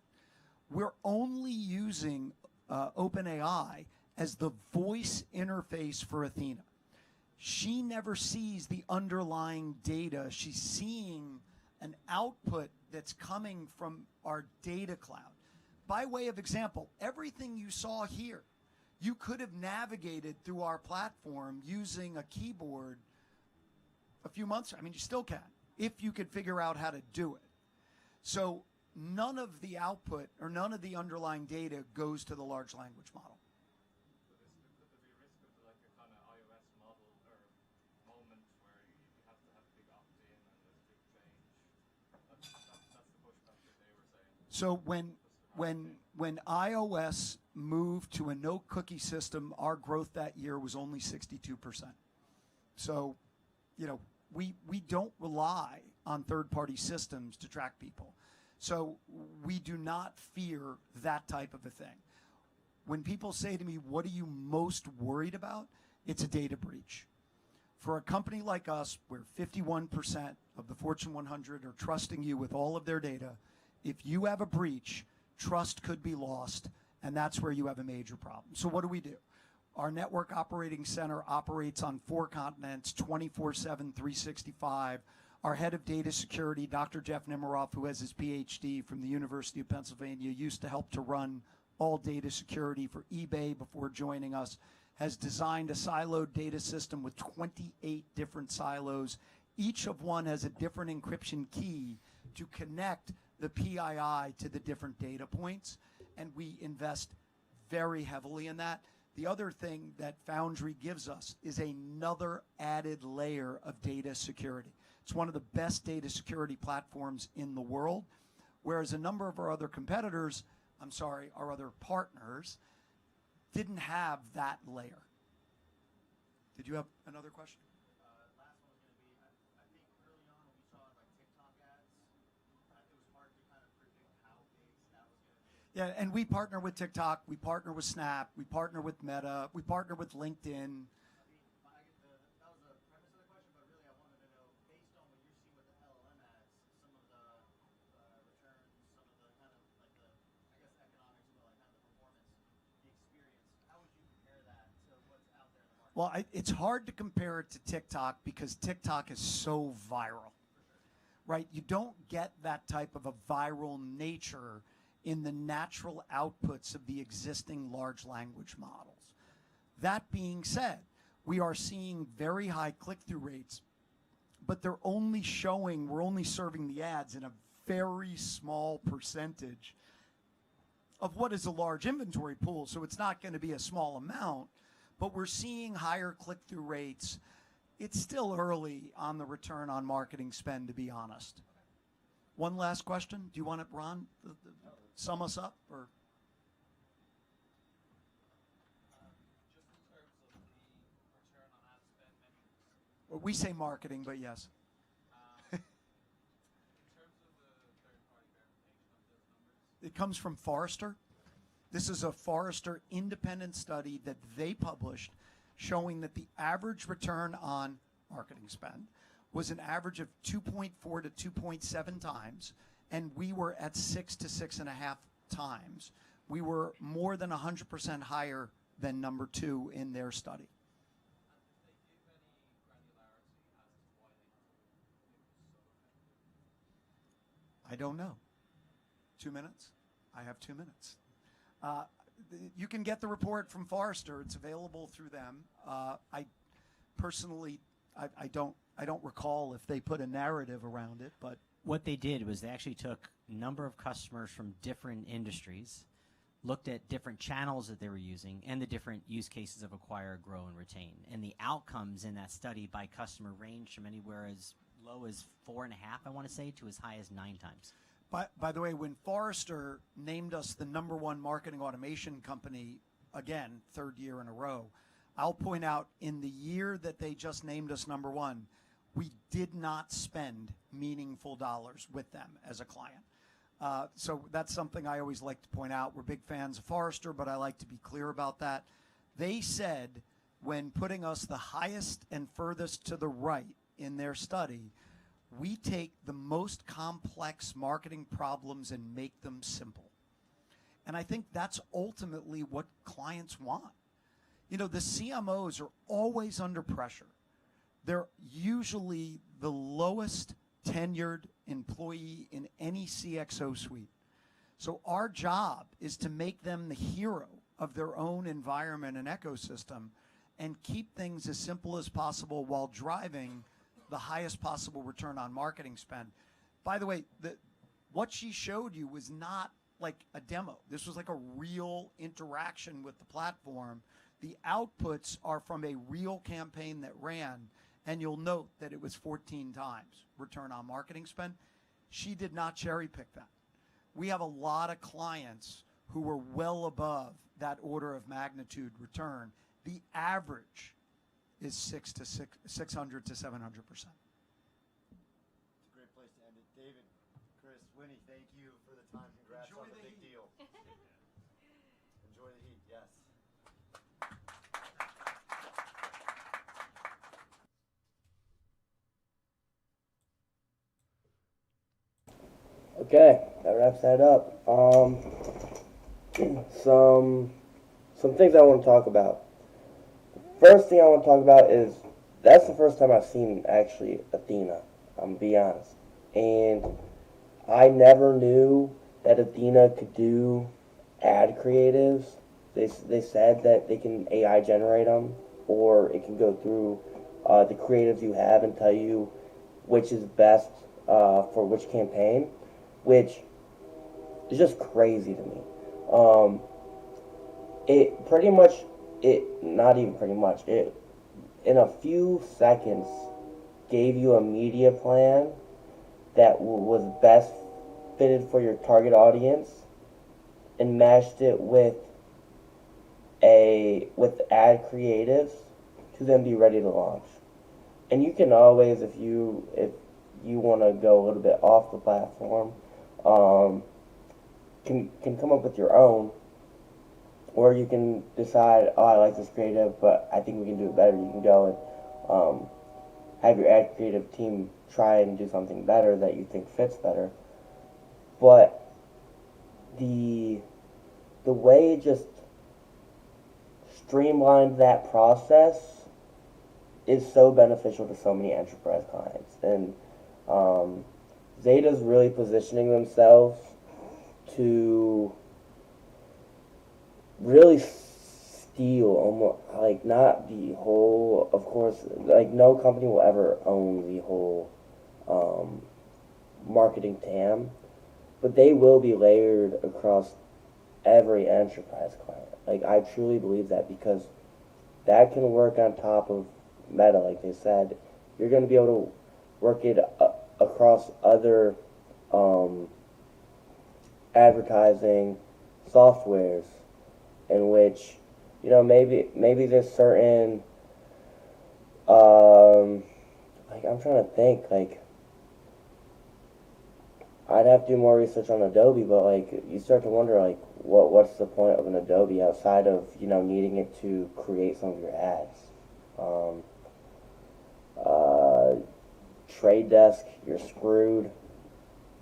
We're only using OpenAI as the voice interface for Athena. She never sees the underlying data. She's seeing an output that's coming from our data cloud. By way of example, everything you saw here, you could have navigated through our platform using a keyboard a few months. I mean, you still can, if you could figure out how to do it. So none of the output or none of the underlying data goes to the large language model. so this could there be a risk of like a kind of iOS model or moment where you have to have a big opt-in and there's a big change? That's the pushback that they were saying. So when iOS moved to a no cookie system, our growth that year was only 62%. So, we don't rely on third-party systems to track people. So we do not fear that type of a thing. When people say to me, what are you most worried about? It's a data breach. For a company like us, where 51% of the Fortune 100 are trusting you with all of their data, if you have a breach, trust could be lost, and that's where you have a major problem. So what do? Our network operating center operates on 4 continents, 24/7, 365. Our head of data security, Dr. Jeff Nimiroff, who has his PhD from the University of Pennsylvania, used to help to run all data security for eBay before joining us, has designed a siloed data system with 28 different silos. Each of one has a different encryption key to connect the PII to the different data points, and we invest very heavily in that. The other thing that Foundry gives us is another added layer of data security. It's one of the best data security platforms in the world, whereas a number of our other competitors, our other partners, didn't have that layer. Did you have another question? Last one was going to be, I think early on when we saw like TikTok ads, it was hard to kind of predict how big that was going to be. Yeah, and we partner with TikTok, we partner with Snap, we partner with Meta, we partner with LinkedIn. That was the premise of the question, but really I wanted to know, based on what you're seeing with the LLM ads, some of the returns, some of the kind of like the, I guess, economics, but like kind of the performance, the experience, how would you compare that to what's out there in the market? Well, it's hard to compare it to TikTok because TikTok is so viral, right? You don't get that type of a viral nature in the natural outputs of the existing large language models. That being said, we are seeing very high click-through rates, but we're only serving the ads in a very small percentage of what is a large inventory pool, so it's not going to be a small amount, but we're seeing higher click-through rates. It's still early on the return on marketing spend, to be honest. One last question. Do you want it, Ron, sum us up? Or? Just in terms of the return on ad spend metrics. Well, we say marketing, but yes. In terms of the third-party verification of those numbers. It comes from Forrester. This is a Forrester independent study that they published showing that the average return on marketing spend was an average of 2.4 to 2.7 times, and we were at 6 to 6.5 times. We were more than 100% higher than number 2 in their study. And did they give any granularity as to why they thought it was so effective? I don't know. 2 minutes? I have 2 minutes. You can get the report from Forrester. It's available through them. I personally, I don't recall if they put a narrative around it, but What they did was they actually took a number of customers from different industries, looked at different channels that they were using, and the different use cases of acquire, grow, and retain. And the outcomes in that study by customer ranged from anywhere as low as 4.5, I want to say, to as high as 9 times. by the way, when Forrester named us the #1 marketing automation company, again, 3rd year in a row, I'll point out in the year that they just named us #1, we did not spend meaningful dollars with them as a client. So that's something I always like to point out. We're big fans of Forrester, but I like to be clear about that. They said when putting us the highest and furthest to the right in their study, we take the most complex marketing problems and make them simple. And I think that's ultimately what clients want. You know, the CMOs are always under pressure. They're usually the lowest tenured employee in any CXO suite. So our job is to make them the hero of their own environment and ecosystem and keep things as simple as possible while driving the highest possible return on marketing spend. By the way, what she showed you was not like a demo. This was like a real interaction with the platform. The outputs are from a real campaign that ran, and you'll note that it was 14 times return on marketing spend. She did not cherry pick that. We have a lot of clients who were well above that order of magnitude return. The average is 600 to 700%. It's a great place to end it. David, Chris, Winnie, thank you for the time. Congrats on the big deal. Enjoy the heat, yes. Okay, that wraps that up. Some things I want to talk about. first thing I want to talk about is that's the first time I've seen actually Athena. I'm gonna be honest, and I never knew that Athena could do ad creatives. They said that they can AI generate them, or it can go through the creatives you have and tell you which is best for which campaign, which is just crazy to me. It pretty much, not even pretty much, it in a few seconds gave you a media plan that was best fitted for your target audience and matched it with ad creatives to then be ready to launch. And you can always, if you want to go a little bit off the platform, can come up with your own, or you can decide, oh, I like this creative, but I think we can do it better. You can go and have your ad creative team try and do something better that you think fits better. But the way it just streamlined that process is so beneficial to so many enterprise clients. And Zeta's really positioning themselves to really steal almost, like, not the whole, of course, like, no company will ever own the whole marketing TAM, but they will be layered across every enterprise client. Like, I truly believe that, because that can work on top of Meta, like they said. You're going to be able to work it across other advertising softwares, in which, you know, maybe there's certain like, I'm trying to think, like, I'd have to do more research on Adobe, but, like, you start to wonder, like, what's the point of an Adobe outside of, you know, needing it to create some of your ads. Trade Desk, you're screwed.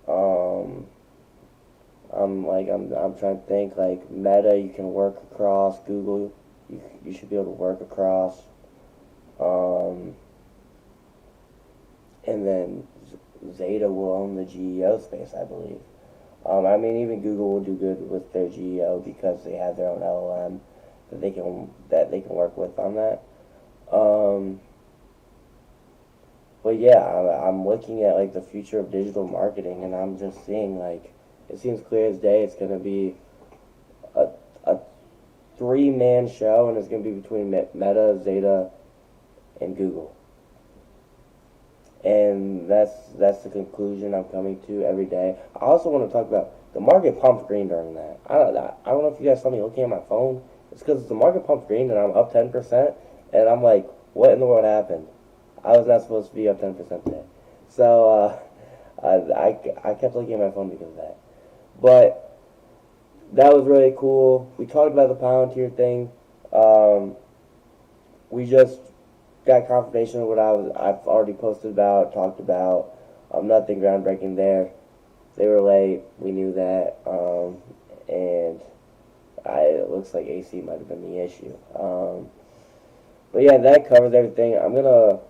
I'm trying to think, like, Meta, you can work across. Google, you should be able to work across. And then Zeta will own the GEO space, I believe. I mean, even Google will do good with their GEO because they have their own LLM that they can work with on that. But yeah, I'm looking at, like, the future of digital marketing, and I'm just seeing, like, it seems clear as day it's going to be a three-man show, and it's going to be between Meta, Zeta, and Google. And that's the conclusion I'm coming to every day. I also want to talk about the market pumped green during that. I don't know if you guys saw me looking at my phone. It's because the market pumped green and I'm up 10%, and I'm like, what in the world happened? I was not supposed to be up 10% today. So I kept looking at my phone because of that. But that was really cool. We talked about the Palantir thing. We just got confirmation of what I've already posted about, talked about. Nothing groundbreaking there. They were late. We knew that. And it looks like AC might have been the issue. But yeah, that covers everything. I'm going to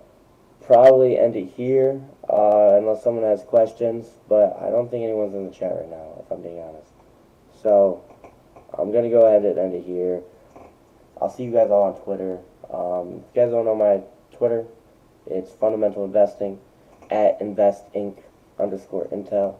probably end it here, unless someone has questions. But I don't think anyone's in the chat right now, if I'm being honest. So I'm going to go ahead and end it here. I'll see you guys all on Twitter. If you guys don't know my Twitter, it's Fundamental Investing, @InvestInc_Intel.